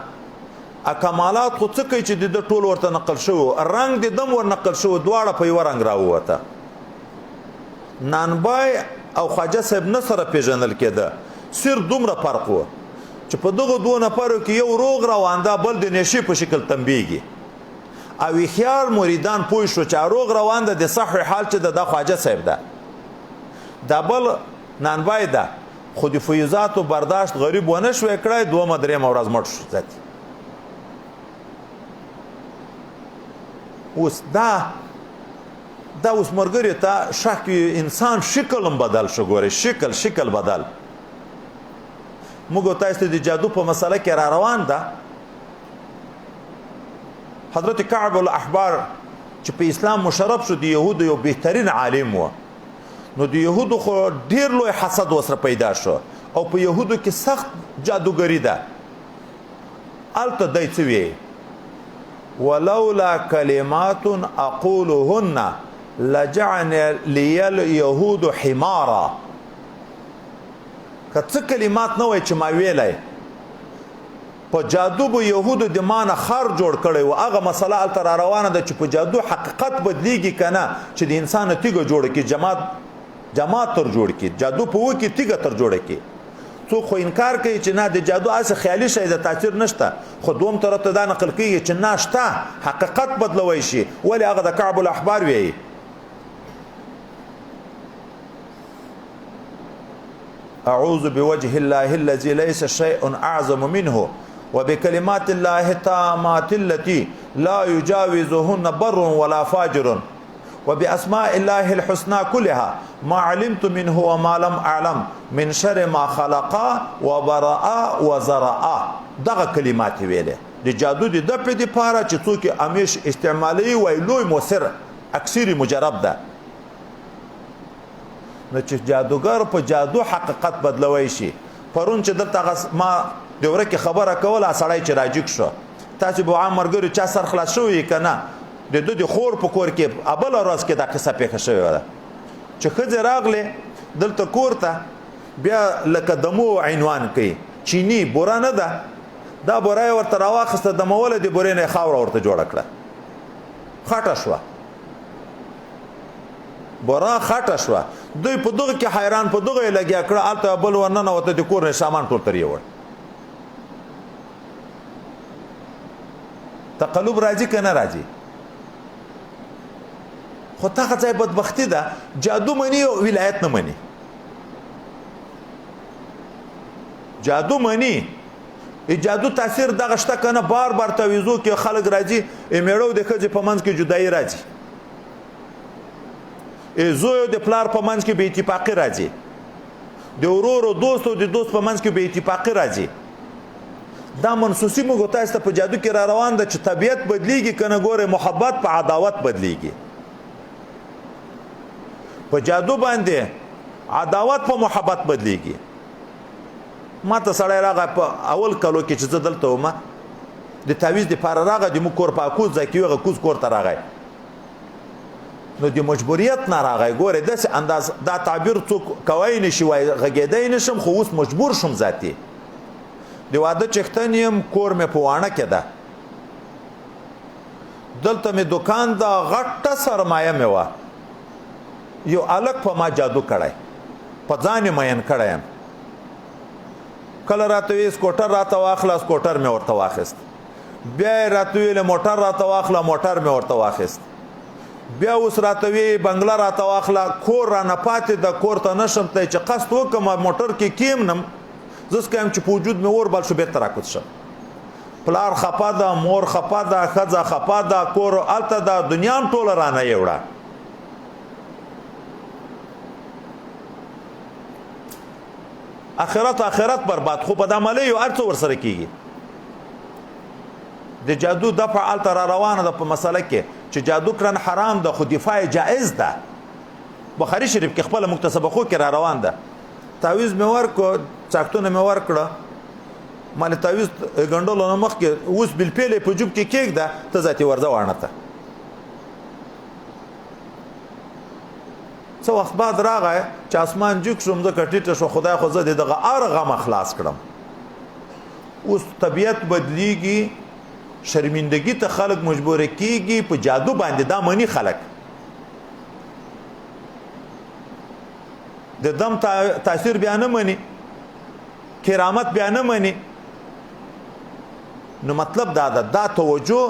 کمالات خو څه کوي چې د ده ټول ورته نقل شوي، رنګ د دم ور نقل شوي، دواړه په یوه رنګ راووته. نانبای او خواجه صاحب نه سره پیژندل کېده، صرف دومره فرق و چې په دغو 2 نفرو کې یو روغ روان ده، بل د نشي په شکل تنبیږي. او خيار مریدان پوه شو چې روغ روان ده د صحیح حال چې د خواجه صاحب ده، دا بل نانبای ده، خو د فیوزاتو برداشت غریب ونه شوی کړی، 2-3 ورځ مړ شو ذاتي. اوس دا اوس مرګري ته شک انسان شکل هم بدل شو. ګورئ شکل بدل. موږ تاسو ته د جادو په مسله کې را روان ده. حضرت کعب الاحبار چې په اسلام مشرف شو، د یهودو یو بهترین عالم و. نو د یهودو خو ډیر لوی حسد وسره پیدا شو، او په یهودو کې سخت جادوګری ده. هلته دی څه ویې ولولا کلمات اقولهن لجعل لي اليهود حمارا. که څه کلمات نه وای چې ما ویلی، په جادو به یهودو د مانه خر جوړ کړی و. هغه مسله هلته را روانه ده چې په جادو حقیقت بدلیږي که نه، چې د انسان تیږه جوړه کړي، جماعت تر جوړ کړي، جادو په وکړي تیږه تر جوړه کړي. څوک خو انکار کوي چې نه د جادو هسې خیالي شی د تاثیر نشته، خو دوم طرف ته دا نقل کېږي چې نه شته، حقیقت بدلوی شي. ولې هغه د کعب الاحبار ویي اعوذ بوجه الله الذي ليس شيء اعظم منه وبكلمات الله التامات التي لا يجاوزهن بر ولا فاجر وبأسماء الله الحسنى كلها ما علمت منه وما لم أعلم من شر ما خلق وبرأ وزرأ. دغه کلمات ویلې د جادو د دپې دپاره چې څوک همیش استعمالوي، وایي لوی مؤثر اکثري مجرب ده. نو چې جادوګر په جادو حقیقت بدلوی شي. پرون چې دلته ما دوره کې خبره کوله، سړی چې راجګ شو، تاسو به عام مرګرو چا سر خلاص شوی که نه؟ د ده د خور په کور کې بله ورځ کې دا قصه پیښه شوې ده چې ښځې راغلې دلته کور ته، بیا لکه دمو عنوان کوي، چینی بوره نه ده، دا بوره یې ورته راواخیسته، دموله د بورې نه یې خاوره ورته جوړه کړه، خټه شوه، بوره خټه شوه. دوی په دغه کې حیران، په دغه یې لګیا کړه، هلته بل ورننوته، د کور نه سامان ټول ترې یوړ. تقلب راځي که نه راځي؟ خو دغه ځای بدبختي ده، جادو مني او ولایت نه مني. جادو مني جادو تاثیر دغه شته کنه بار بار تعویضو کې خلک راځي میړو د ښځې په منځ کې جدایي راځي زوی د پلار په منځ کې بې اتفاقي راځي د ورور او دوست او د دوست په منځ کې بې اتفاقي راځي دا منسوسي موږ تاسو ته په جادو کې را روان ده چې طبیعت بدلیږي کنه ګوره محبت په عداوت بدلیږي په جادو باندې عداوت په محبت بدلیږي ما ته سړی راغی په اول کلو کې چې زه دلته وم د تعویض دپاره راغی د موږ کور په اکوز ځای کې هغه کوز کور ته راغی نو د مجبوریت نه راغی ګورې داسې انداز دا تعبیر څوک کوی نشي وایي غږېدی نشم خو اوس مجبور شم ذاتي د واده چښتن یم کور مې په واڼه کې ده دلته مې دوکان ده غټه سرمایه مې وه یو الک په ما جادو کړی په ځان یې مین کړی یم کله راته وی سکوټر راته واخله سکوټر مې ورته واخیست بیا یې راته ویلې موټر راته واخله موټر مې ورته واخیست بیا اوس راته وی بنګله راته واخله کور رانه پاتې د کور ته نشم ته چې قصد وکړم موټر کې کېمنم زه څه کوم چې په وجود مې اور بل شو بېرته راکوز شم پلار خفه ده مور خفه ده ښځه خفه ده کور هلته ده دنیا هم ټوله رانه یوړه آخرت برباد خو په د عملیو هر څه ورسره کېږي د جادو دفع هلته را روانه ده په مسله کې چې جادو کړن حرام ده خو دفاع جائز ده بخاري شریف کې خپله موږ ته سبقو کې را روان ده تعویض مې ورکړو چاکتونه مې ورکړه مالې تعویض ګنډلو نه مخکې اوس بلپیل یې په جوب کې کېږده ته ذاتي ورځه واڼه ته څه وخت بعد راغی چې اسمان جوک شوم زه ټیټه شو خدای خو زه د دغه هر غمه خلاص کړم اوس طبیعت بدلیږي شرمندګي ته خلک مجبوره کیږي په جادو باندې دا مني خلک د دم تاثیر بیا نه مني کرامت بیا نه مني نو مطلب دا ده دا توجه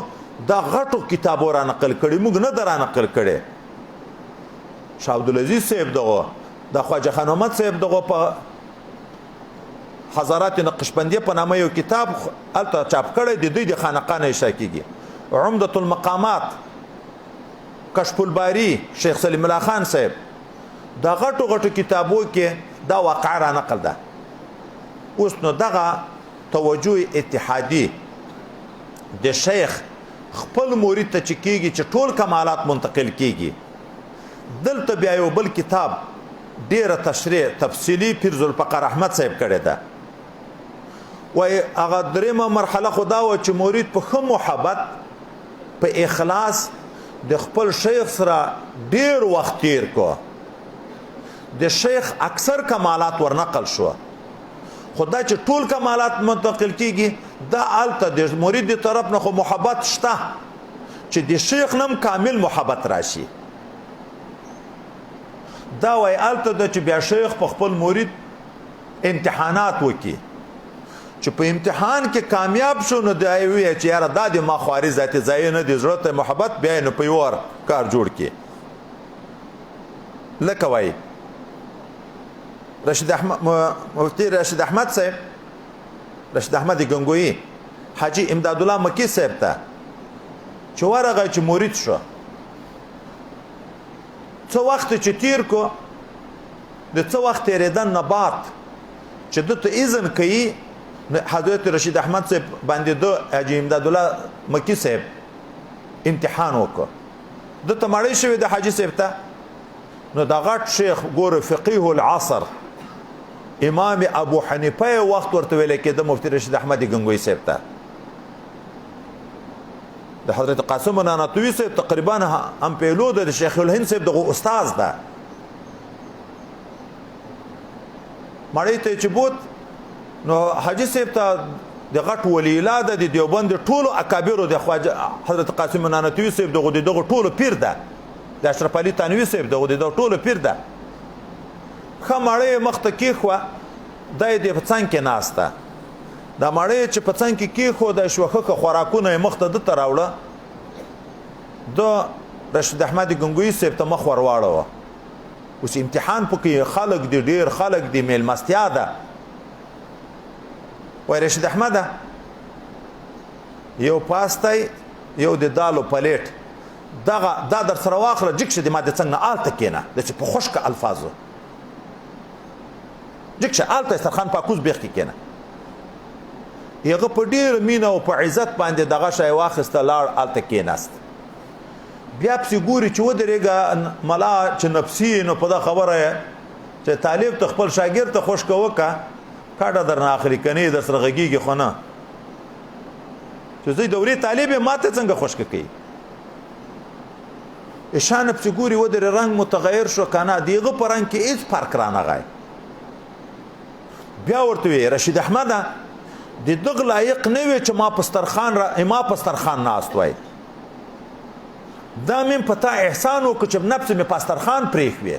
دا غټو کتابو را نقل کړي موږ نه در نقل کړي شاه عبدالعزیز صاحب دغه د خواجه خان محمد صاحب دغه په حضرات نقشبندیه په نامه یو کتاب الته چاپ کړی د دوی د خانقاه نه اشاره کیږي عمدة المقامات کشف الباری شیخ سلیم الله خان صاحب دا غټو کتابو کې دا واقع را نقل ده اوس نو دغه توجه اتحادی د شیخ خپل مرید ته چې کیږي چې ټول کمالات منتقل کیږي دلته بیا یو بل کتاب ډیره تشریح تفصیلی پیر ذوالفقار احمد صاحب کړی ده وای هغه دریمه مرحله خدا و چې مرید په ښه محبت په اخلاص د خپل شیخ سره ډیر وخت تیر کو د شیخ اکثر کمالات ورنقل شو خدا چې ټول کمالات منتقل کیږي دا الته د مرید دی طرف نه خو محبت شته چې د شیخ نم کامل محبت راشي دا وای الته د چې بیا شیخ په خپل مرید امتحانات وکي چې په امتحان کې کامیاب شو نو دی وی چې یاره دا د ما خواري ذاتي ځای نه د زړه ته محبت بیا نو په یور کار جوړ کی لکه وای رشید احمد مفتی رشید احمد صاحب رشید احمد گنگویی حاجی امداد الله مکی صاحب ته چې ورغه چې مرید شو څو وخت چې تیر کو د څو وخت تیرېدن نه بعد چې دته اذن کوي حضرت رشید احمد صاحب باندې دو حاجی امداد الله مکی صاحب امتحان وکړ دته مړی شوی د حاجی صاحب ته نو دا غټ شیخ ګور فقيه العصر امام ابو حنیفه وخت ورته ویل کېده مفتی رشید احمد گنگوی صاحب ته د حضرت قاسم نانوتوی صاحب تقریبا هم پیلو د شیخ الهند صاحب دغه استاد ده مړی ته چې بوت نو حاجی صاحب ته د غټ ولی الله د دیوبند ټولو اکابرو د خواجه حضرت قاسم نانوتوی صاحب دغه ټولو پیر ده د اشرف علي تنوي صاحب دغه ټولو پیر ده ښه مړی مخته کېښوه دی د په څنګ کې ناسته دا مړی چې په څنګ کې کېښوده شوخه خوراکونه یې مخته دته راوړه د رشید احمد گنگویي صاحب ته مخ ور واړوه اوس امتحان پکې خلک دي ډېر خلک دي میلمستیا ده وای رشید احمده یو پاستای یو د دالو پلیټ دا در سره واخله جګ شه د ما د څنګه آلته کېنه د چې په خشک الفاظو جګ شه آلته دسترخوان پاکوز بیخ کې کېنه هغه په ډېر مینه او په عزت باندې دغه شی واخیسته لاړ هلته کېناست بیا پسې ګوري چې ودرېږه ملا چې نفسي نو په دا خبره چې طالب ته خپل شاګرد ته خوشکه وکړه کاټه درنه اخلي کنې در سره غږېږي خو نه چې زه دورې طالب یې ما ته څنګه خوشکه کوي شانه پسې ګوري ودرې رنګ متغیر شو که نه د هغه په رنګ کې هېڅ فرق رانغی بیا ورته وی رشید احمده د دغه لایق نه وي چې ما پسترخان ناست وای دا مې په تا احسان وکړو چې نفس مې پسترخان پرېښوي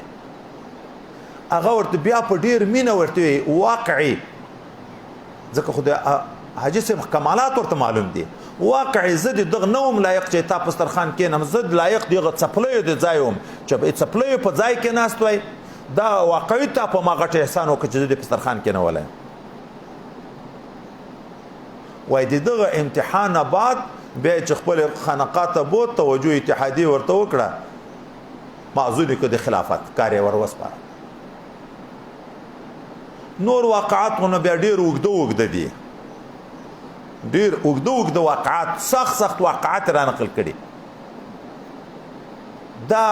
هغه ورته بیا په ډېر مینه ورته وی واقعي ځکه خو د حاجي صاحب کمالات ورته معلوم دي واقعي زه د دغه نه وم لایق چې تا پسترخان کېنم زه لایق د هغه څپلیو د ځای وم چې څپلیو په ځای کې ناست وای دا واقعي تا په ما غټ احسان وکړو چې زه د پسترخان کېنولی وای د دغه امتحان بعد بیا چې خپل خانقاه ته بوت توجه اتحادیه ورته وکړه معذوري که د خلافت کار یې ور وسپاره نور واقعات خو نه بیا ډېر اوږده دي ډېر اوږده واقعات سخت واقعات را نقل کړي دا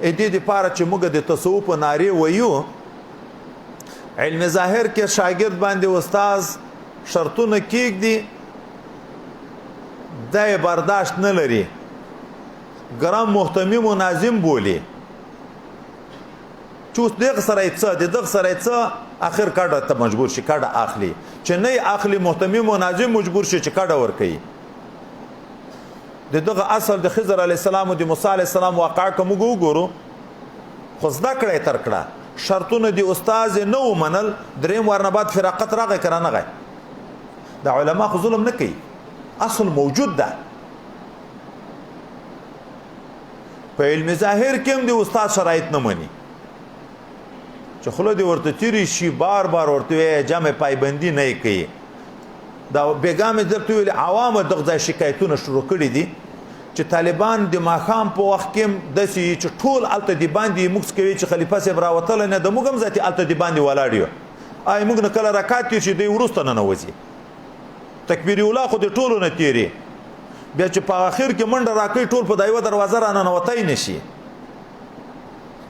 دې دپاره چې موږ د تصوف نارې ویو علم ظاهر کې شاګرد باندې استاز شرطونه کېږدي دا یې برداشت نه لري ګرام محتمی مناظم بولي چې اوس دغه سره یې څه د دغه سره یې څه اخر کاډه ته مجبور شي کاډه اخلي چې نه یې اخلي محتمی مناظم مجبور شي چې کاډه ورکوي د دغه اصل د خضر علیه السلام او د موسی علیه السلام واقعه که موږ وګورو خو زده کړه یې تر کړه شرطونه د استاز یې نه ومنل درېیم وار نه بعد فراقت راغی که رانغی دا علما خو ظلم نه کوي اصل موجود ده په علم ظاهر کې هم د استاد شرایط نه مني چې خوله دې ورته تیرې شي بار ورته وایي جمع پایبندي نه یې کوي دا بېګا مې درته ویلي عوامو دغه ځای شکایتونه شروع کړي دي چې طالبان د ماښام په وخت کې هم داسې چې ټول هلته د باندې موږ کوي چې خلیفه صاحب راوتلی نه د موږ هم ذاتي هلته د باندې ولاړ یو آی موږ نه کله رکات تېر شي دوی وروسته ننوځي تکبیر اوله خو د ټولو نه تیرې بیا چې په آخر کې منډه راکوي ټول په دا یوه دروازه راننوتی نه شي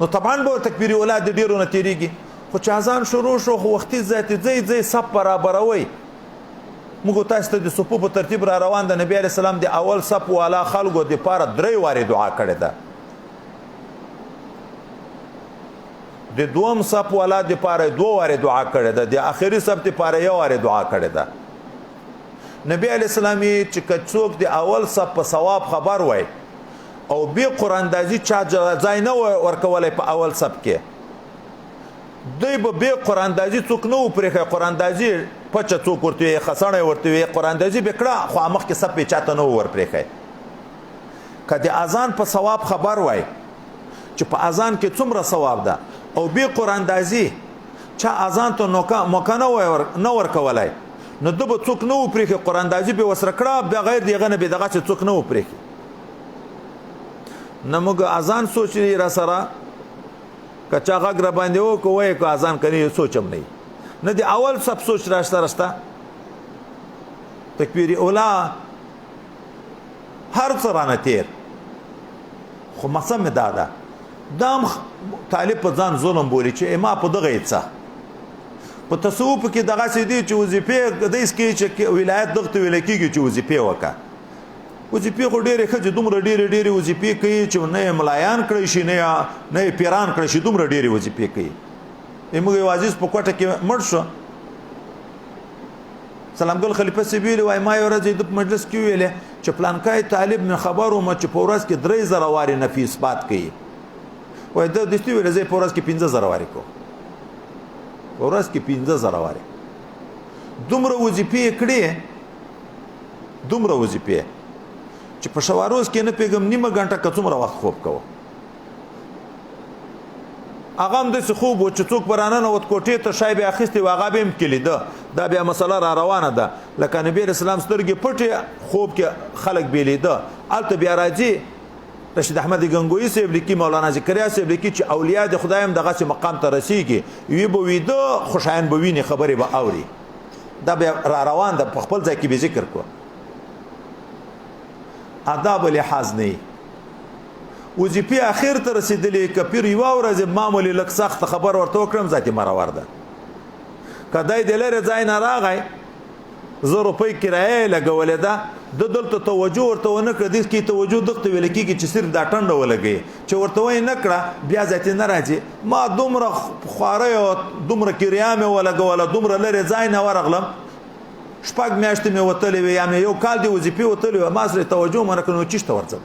نو طبعا به تکبیر اوله د ډېرو نه تیرېږي خو چې اذان شروع شو خو وختي ذاتي ځئ صف برابروئ موږ تاسو ته د صفو په ترتیب را روان د نبی علیه السلام د اول صف والا خلکو دپاره 3 وارې دعا کړې ده د دوم صف والا دپاره 2 وارې دعا کړې ده د آخري صف دپاره 1 وارې دعا کړې ده نبی علیه السلام چې که څوک د اول صف په ثواب خبر وای او بې قراندازي چا ځای نه ورکولی په اول صف کې دوی به بې قراندازي څوک نه و پرېښی قراندازي پچه څوک ورته وي خسڼی ورته وي قراندازي به کړه خو مخکې صف یې چاته نه و ور پرېښی که د اذان په ثواب خبر وای چې په اذان کې څومره ثواب ده او بې قراندازي چا اذان ته موقع نه ورکولی نو ده به څوک نه و پرېښي قراندازي به ورسره کړه بغیر د هغه نه بې دغه چې څوک نه و پرېښي نه موږ اذان سوچ را سره که چا غږ را باندې وکړو وایي که اذان کوي سوچ هم نه د اول صف سوچ راشته تکبیر اوله هر څه رانه تیر خو مقصد مې دا ده دا هم طالب په ځان ظلم بولي چې ما په دغه یې څه په تصوف کې دغسې دي چې وظیفې داسې کوي چې ولایت دغه ته ویلی کېږي چې وظیفې وکړه وظیفې خو ډېرې ښځې دومره ډېرې وظیفې کوي چې نه یې ملایان کړی شي نه یې پیران کړی شي دومره ډېرې وظیفې کوي موږ یو عزیز په کوټه کې مړ شو سلام ګل خلیفه صاحب ویلي وایي ما یو ورځ د په مجلس کې ویلې چې پلانکی طالب مې خبر وم چې په ورځ کې 3000 وارې نفي اثبات کوي وایي ده دستي ویلې زه په ورځ کې 15000 وارې کوم په ورځ کې 15000 وارې دومره وظیفې یې کړې دومره وظیفې چې په شواروز کې نه پوهېږم نیمه ګنټه که څومره وخت خوب کوه هغه هم داسې خوب و چې څوک به راننوت کوټې ته شای به اخیستې و هغه به هم کې لیده دا بیا مسله را روانه ده لکه نبي علیه السلام سترګې پټې خوب کې خلک بې لیده هلته بیا راځي رشید احمد گنگویی صاحب لیکي مولانا زکریا صاحب لیکي چې اولیا د خدای هم دغسې مقام ته رسیږي وی به ویده خوشایند به ویني خبرې به اوري دا بیا را روان ده په خپل ځای کې به ذکر کړو آداب لحاظ نه وظیفې اخر ته رسېدلې که پیر یوه ورځ معمولي لږ سخته خبر ورته وکړم ذاتي مرور ده که دی د لرې ځای نه راغی 1,000 روپۍ کرایه یې لګولې ده د دلته توجه ورته ونه کړه دې کې توجه دغته ویل کېږي چې صرف دا ټنډه ولګوي چې ورته وایي نه کړه بیا ذاتي نه راځي ما دومره خوارۍ او دومره کریا مې ولګوله دومره لرې ځای نه ورغلم 6 میاشتې مې وتلې وې یا مې 1 کال دې وظیفې وتلې وې ما سره توجه ونه کړه نو چېرته ورځم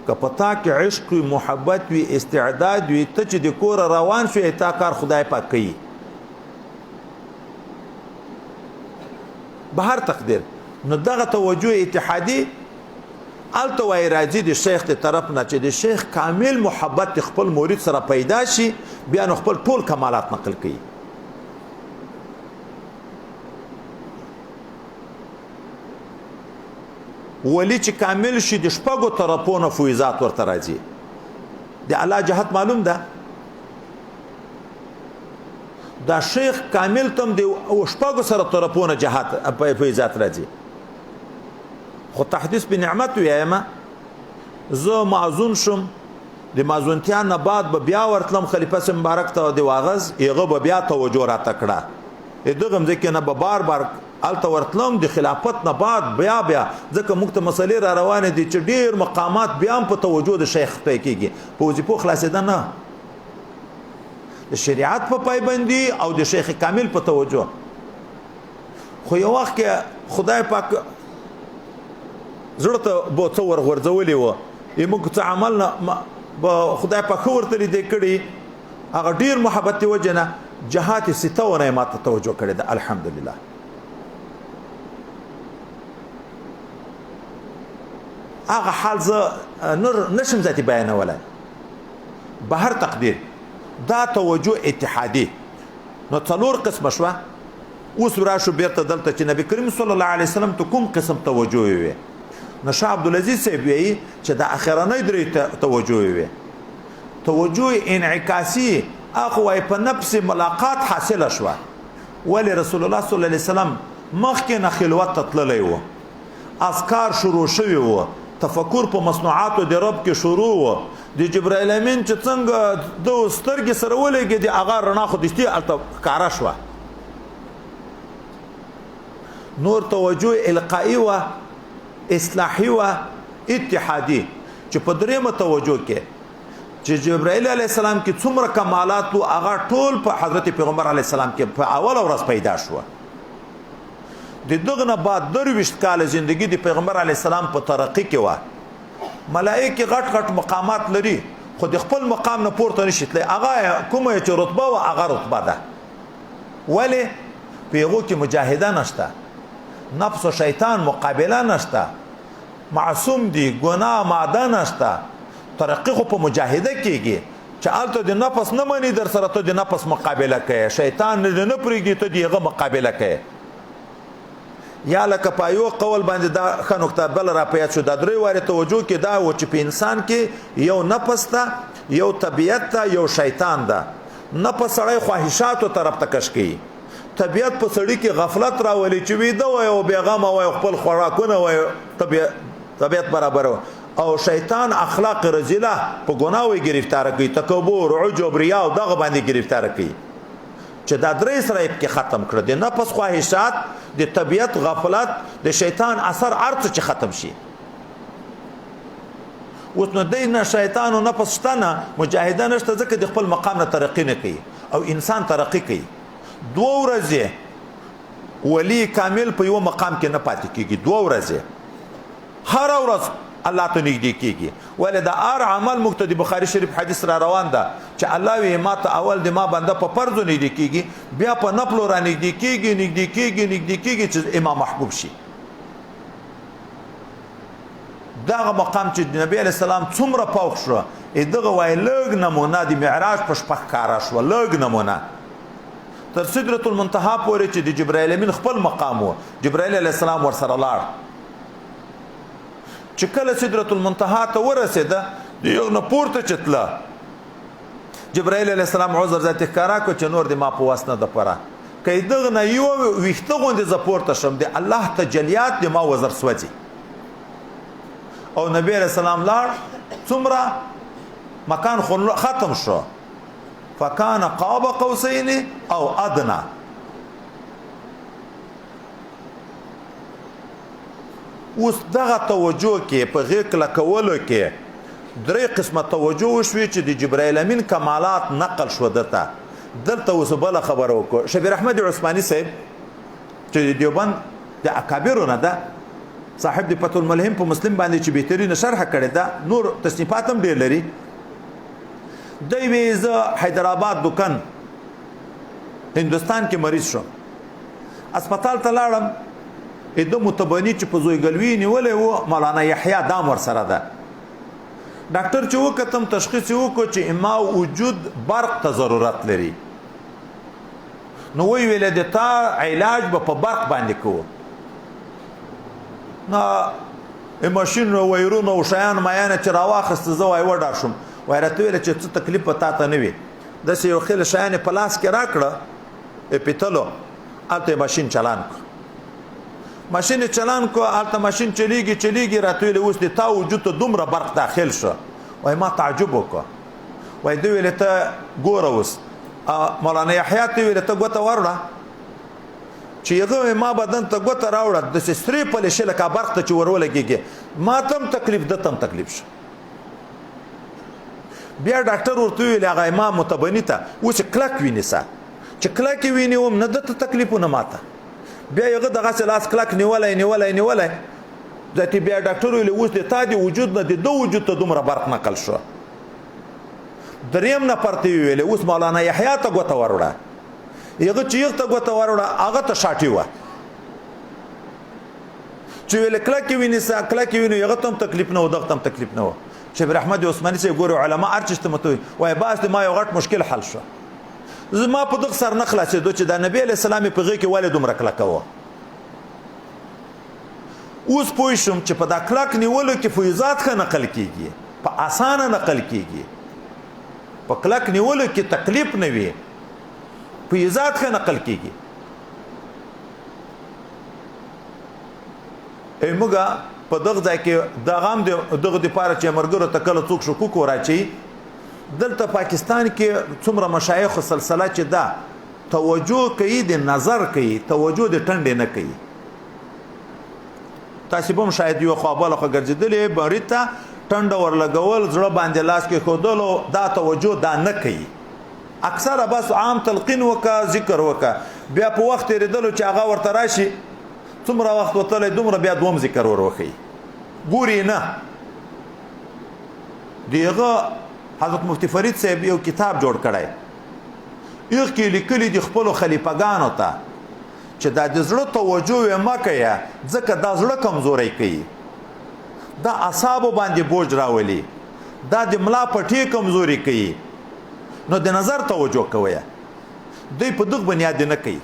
که په تا کې عشق وي محبت وي استعداد وي ته چې د کوره روان شوې تا کار خدای پاک کوي به هر تقدیر نو دغه توجه اتحادي هلته وایي راځي د شیخ د طرف نه چې د شیخ کامل محبت د خپل مرید سره پیدا شي بیا نو خپل ټول کمالات نقل کوي ولی چې کامل شي د شپږو طرفونو فیضات ورته راځي د الله جهت معلوم ده دا شیخ کامل تم د شپږو سره طرفونو جهت فیضات راځي خو تحدیث بنعمت وایم زه معزون شم د معزونتیا نه بعد به بیا ورتلم خلیفه مبارک ته د واغز هغه به بیا توجه راته کړه دغه ځکه نه به بار بار الته ورتلم د خلافت نه بعد بیا ځکه موږ ته مسلې را روانې دي چې ډېر مقامات بیا هم په توجه د شیخ ته کېږي په وظیفو خلاصېده نه د شریعت په پایبندي او د شیخ کامل په توجه خو یو وخت کې خدای پاک زړه ته به څه ورغورځولي وه موږ څه عمل نه به خدای پاک ښه ورته لیدې کړي هغه ډېر محبت د وجې نه جهات ستونه یې ماته توجه کړې ده الحمدلله هغه حال زه نشم ذاتي بیانولی به هر تقدیر دا توجه اتحادي نو 4 قسمه شوه اوس راشو بیرته دلته چې نبی کریم صلی الله علیه وسلم ته کوم قسم توجه وي نو شاه عبدالعزیز صاحب وایي چې د اخرنۍ درې توجه وي توجه انعکاسي هغه وایي په نفس ملاقات حاصله شوه ولی رسول الله صلی الله علیه وسلم مخکې نه خلوت ته تللی و اذکار شروع شوي و تفکر په مصنوعاتو د رب کې شروع و د جبرائیل امین چې څنګه د سترګې سره ولګېدې هغه رڼا خو دستي هلته ښکاره شوه نور توجه القائي وه اصلاحي وه اتحادي چې په درېیمه توجه کې چې جبرائیل علیه السلام کې څومره کمالات و هغه ټول په حضرت پیغمبر علیه السلام کې په اوله ورځ پیدا شوه د دغه نه بعد 23 کاله زندگی د پیغمبر علیه السلام په ترقی کې وه ملائکه غټ غټ مقامات لري خو د خپل مقام نه پورته نشي تللی هغه کومه چې رتبه وه هغه رتبه ده ولې په هغو کې مجاهده نشته نفس و شیطان مقابله نشته معصوم دی ګناه ماده نشته ترقی خو په مجاهده کېږي چې هلته د نفس نه مني در سره ته د نفس مقابله کوې شیطان نه پرېږدي ته د هغه مقابله کوې یا لکه په یو قول باندې دا ښه نکته بله را په یاد شو دا 3 وارې توجه کې دا و چې په انسان کې یو نفس ته یو طبیعت ته یو شیطان ده نفس سړی خواهشاتو طرف ته کش کوي طبیعت په سړي کې غفلت راولي چې ویده وای او بېغمه وای خپل خوراکونه وای طبیعت برابر او شیطان اخلاق رذیله په ګناوې گرفتاره کوي تکبر عجب ریا او دغه باندې گرفتاره کوي چې دا 3 سره کې ختم کړه د نفس خواهشات د طبیعت غفلت د شیطان اثر ارڅ چې ختم شي اوس نو دی نه شیطان او نفس شته نه مجاهده نشته ځکه د خپل مقام نه ترقی نه کوي او انسان ترقی کوي 2 ورځې ولی کامل په یو مقام کې نه پاتې کېږي 2 ورځې هر ورځ الله ته نږدې کېږي ولې د هر عمل موږ ته د بخاري شریف حدیث را روان ده چې الله وی ما ته اول د ما بنده په فرضو نږدې کېږي بیا په نفلو را نږدې کېږي چې امام محبوب شي دغه مقام چې نبی علیه السلام څومره فوق شو دغه وایي لږ نمونه د معراج په شپه ښکاره شوه لږ نمونه تر سدرة المنتهى پورې چې د جبرائیل امین خپل مقام و جبرائیل علیه السلام ورسره لاړ چې کله سدرة المنتهى ته ورسېده د یو نه پورته چې تله جبرائیل علیه السلام عذر ذات ښکاره کړو چې نور د ما په وس نه د پره که دغه نه یو ویښته غوندې زه پورته شم د الله تجلیات د ما وزر سوځي او نبی علیه السلام لاړ څومره مکان ختم شو فکان قاب قوسین او ادنى اوس دغه توجه کې په غیر کلکولو کې درې قسمه توجه وشوي چې د جبرائیل امین کمالات نقل شو دلته اوس بله خبره وکړو شبیر احمد عثماني صاحب چې د دیوبند د اکابرو نه ده صاحب د فتح الملهم په مسلم باندې چې بهترینه شرح کړې ده نور تصنیفات هم ډېر لري دی وی زه حیدرآباد دکان هندوستان کې مریض شوم اسپیټال ته لاړم د متبني چې په زویګلوي نیولې و مولانا یحیی دام ورسره ده ډاکټر چې وکتم تشخیص وکړو چې اما وجود برق ته ضرورت لري نو وی ویل د تا علاج به په برق باندې کوو نه ماشین وایرونه او شیان مایانه چې راواخست زه وای وډار شم وای راته ویل چې څه تکلیف پتا ته نه وي داسې یو خیل شیان په لاس کې راکړه پیتلو الته ماشین چلان کو ماشین چلان کو الته ماشین چلیږي راته ویل اوس د تا وجود ته دومره برق داخل شو وای ما تعجب وکړ وای دوی ویل ته ګوره اوس مولانا یحیی ته ویل ته ګوته ورړه چې هغه ما بدن ته ګوته راوړه د سستري په لشه لکه برق ته چې ورولګيږي ما تم تکلیف دتم تکلیف شو بیا ډاکټر ورته ویل هغه ما متبني ته اوس کلک وینیسه چې کلک وینیوم نه دته تکلیفونه ماته بیا یغه دغه لاس کلک نیولای ځکه بیا ډاکټر ویل اوس د تا د وجود نه د دو وجود ته دومره برق نقل شو دریم نه پرته ویل اوس مولانا یحیی ته ګوته وروړه یغه چې یغه ته ګوته وروړه هغه ته شاټي و چې ویل کلک وینیسه کلک وینو یغه تم تکلیف نه و دغه تم تکلیف نه و شبیر احمد عثماني صاحب ګورو علما ارچشته متوي وای باز ما یو غټ مشکل حل شو زما په دغه سر نه خلاصېدو چې د نبی علیه السلام په غږ کې ولې دومره کلکه وه اوس پوه شم چې په دا کلک نیولو کې فیضات ښه نقل کېږي په اسانه نقل کېږي په کلک نیولو کې تکلیف نه وي فیضات ښه نقل کېږي موږ په دغه ځای کې دغه هم دغه دپاره چې ملګرو ته کله څوک شکوک وراچوي دلته پاکستان کې څومره مشایخ سلسله چې ده توجه کوي د نظر کوي توجه د ټنډې نه کوي تاسو به هم شاید یو خوا بله خوا ګرځېدلې برید ته ټنډه ورلګول زړه باندې لاس کې ښودلو دا توجه دا نه کوي اکثره بس عام تلقین وکه ذکر وکه بیا په وخت تېرېدلو چې هغه ورته راشي څومره وخت وتلی دومره بیا دوم ذکر وروښیي ګوري نه دغه حضرت مفتی فرید صاحب یو کتاب جوړ کړی یغ کې لیکلي دي خپلو خلیفګانو ته چې دا د زړه توجه یې مه کویه ځکه دا زړه کمزوری کوي دا اعصابو باندې بوج راولي دا د ملا پټې کمزوري کوي نو د نظر توجه کویه دوی په دغه بنیاد نه کوي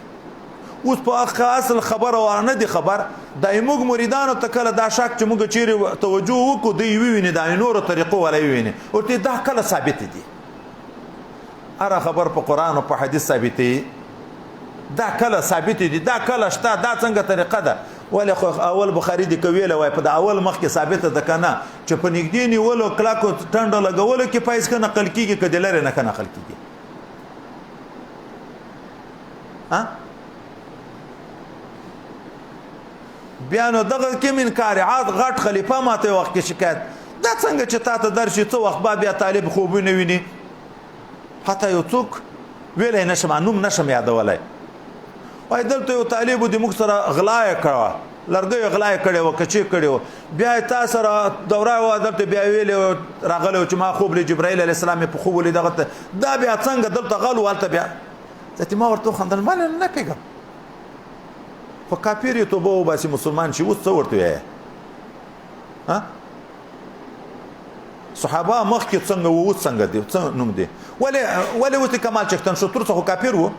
اوس په اصل خبره ورنه دي خبر د موږ مریدانو ته کله دا شک چې موږ چیرې توجه وکړو دوی وویني د نورو طریقو ولا وویني ورته دا کله ثابت دي اره خبر په قرآن او په حدیث ثابت دي دا کله ثابت دي دا کله شته دا څنګه طریقه ده ولې خو اول بخاری دی کویله وای په د اول مخ کې ثابت ده کنه چې په نږدې نیولو کلاکو ټنډه لګولو کې پایس کنه نقل کیږي کده لره نه کنه نقل کیږي ها بیا نو دغه کې من کارعات غټ خلیفہ ماته وخت کې شکایت دا څنګه چې تاسو درشي څو وخت بیا طالب خوبونه ویني حتی یو څوک ویلې نشم انوم نشم یادولای وای دلته یو طالب د موږ سره غلا کړه لرګي غلا کړي و کچې کړي و بیا تاسو را دوره و دلته بیا ویلې راغله چې ما خوب له جبرائیل علی السلام په خوب له دغه دا بیا څنګه دلته غلو والته بیا ځکه ما ورته خندل مال نه پیګم په کافر توبه وباسي مسلمان شي اوس څه ورته وایي ها صحابه مخکې څنګه وو اوس څنګه دي څه نوم دي ولې اوس کمال چښتن شو تر څو کافر وو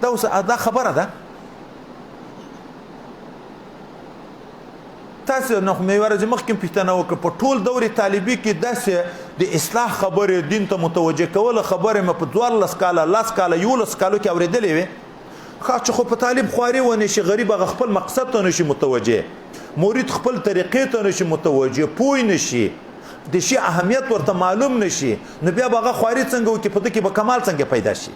دا اوس دا خبره ده تاسو نو مې ورځ مخکې پښتنه وکړه په ټول دوري طالبي کې داسې د اصلاح خبرې دین ته متوجه کول خبرې م په 12 کاله 10 کاله 11 کالو کې اورېدلې وي خاص خو په طالب خواري ونه شي غریب خپل مقصد ته نشي متوجه مرید خپل طریقې ته نشي متوجه پوي نشي د شي اهمیت ورته معلوم نشي نو بیا به خواري څنګه وکي په دې کې به کمال څنګه پیدا شي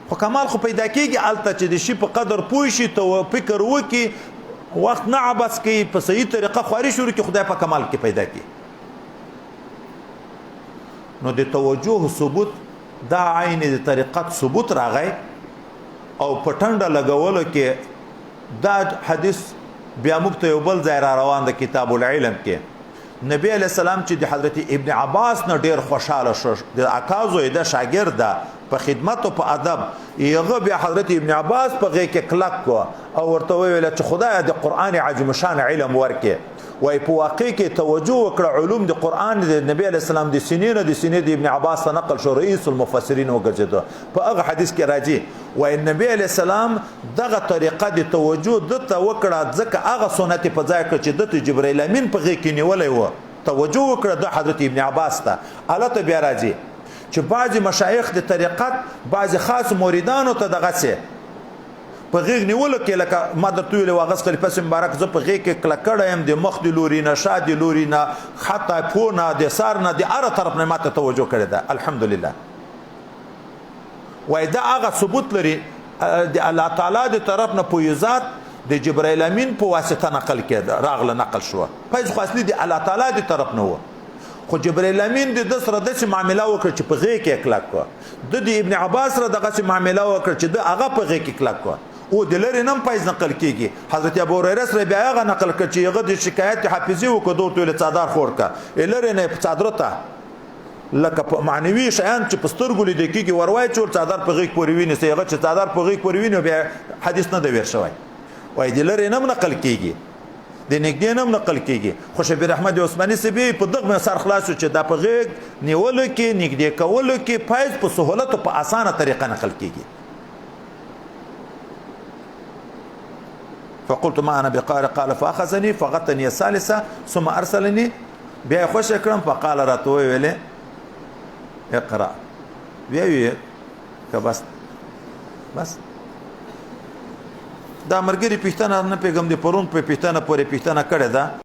خو کمال خو پیدا کیږي الته چې د شي په قدر پوي شي ته فکر وکي وخت نه عبس کوي په صحیح طریقه خواري شروع کی خدای په کمال کې پیدا کی نو د توجه ثبوت دا عین د طریقت ثبوت راغی او پټنډه لګولو کې دا حدیث بیا موږ ته یو بل ځای را روان د کتاب العلم کې نبی علیہ السلام چې د حضرت ابن عباس نه ډیر خوشاله شو د اکازو د شاګرد په خدمت او په ادب یغه بیا حضرت ابن عباس په غي کې کلک کو او ورته ویل چې خدای د قران عجم شان علم ورکه وای په واقع کې توجه وکړه علوم د قران د نبی علیہ السلام د سنین د ابن عباس نقل شو رئیس المفسرین وګرځیدو په هغه حدیث کې راځي وای نبی علیہ السلام دغه طریقه د توجه د توکړه ځکه هغه سنت په ځای کې چې د جبرئیل امین په غي کې نیولې و توجه وکړه د حضرت ابن عباس ته الته بیا راځي چې بعضی مشایخ د طریقت بعضی خاص مریدانو ته دغه څه په غیږ نیول کې لکه ما درته ویل واغس خلیفہ مبارک زه په غیږ کې کلکړم د مخ د لوري نه شاد لوري نه حتی پونه د سار نه د اره طرف نه ماته توجه کړی ده الحمدلله وای دا هغه ثبوت لري د الله تعالی د طرف نه پویزات د جبرائیل امین په واسطه نقل کړه راغله نقل شو پس خو اصلي د الله تعالی د طرف نه و خو جبرائیل امین د سره د معاملې وکړ چې په غیږ کې کلک کو د ابن عباس سره دغه معاملې وکړ چې د هغه په غیږ کې کلک کو او د لری نم پایز نقل کیږي حضرت ابو هريره سره بیا هغه نقل کړي چې هغه د شکایت حافظي وکړو ته څادر خور کا لری نه څادرته لکه معنوي شیان چې پسترګو لیدل کیږي وروای چې څادر په غیږ پورې ویني هغه چې څادر په غیږ پورې ویني بیا حدیث نه دی ور شوی وای د لری نم نقل کیږي د نګدې نم نقل کیږي خو شبیر احمد عثماني سبي په دغه سر خلاص چې د په غیږ نیول کې نګدې کول کې پایز په سهولت او په اسانه طریقه نقل کیږي فقلت ما انا بقارئ قال فاخذني فغطني الثالثه ثم ارسلني بیا خوش کړم فقال راتو ویله اقرا بیا وی بس دا مرګري پښتنه نه پیغام دي پرون په پښتنه پورې پښتنه کړه دا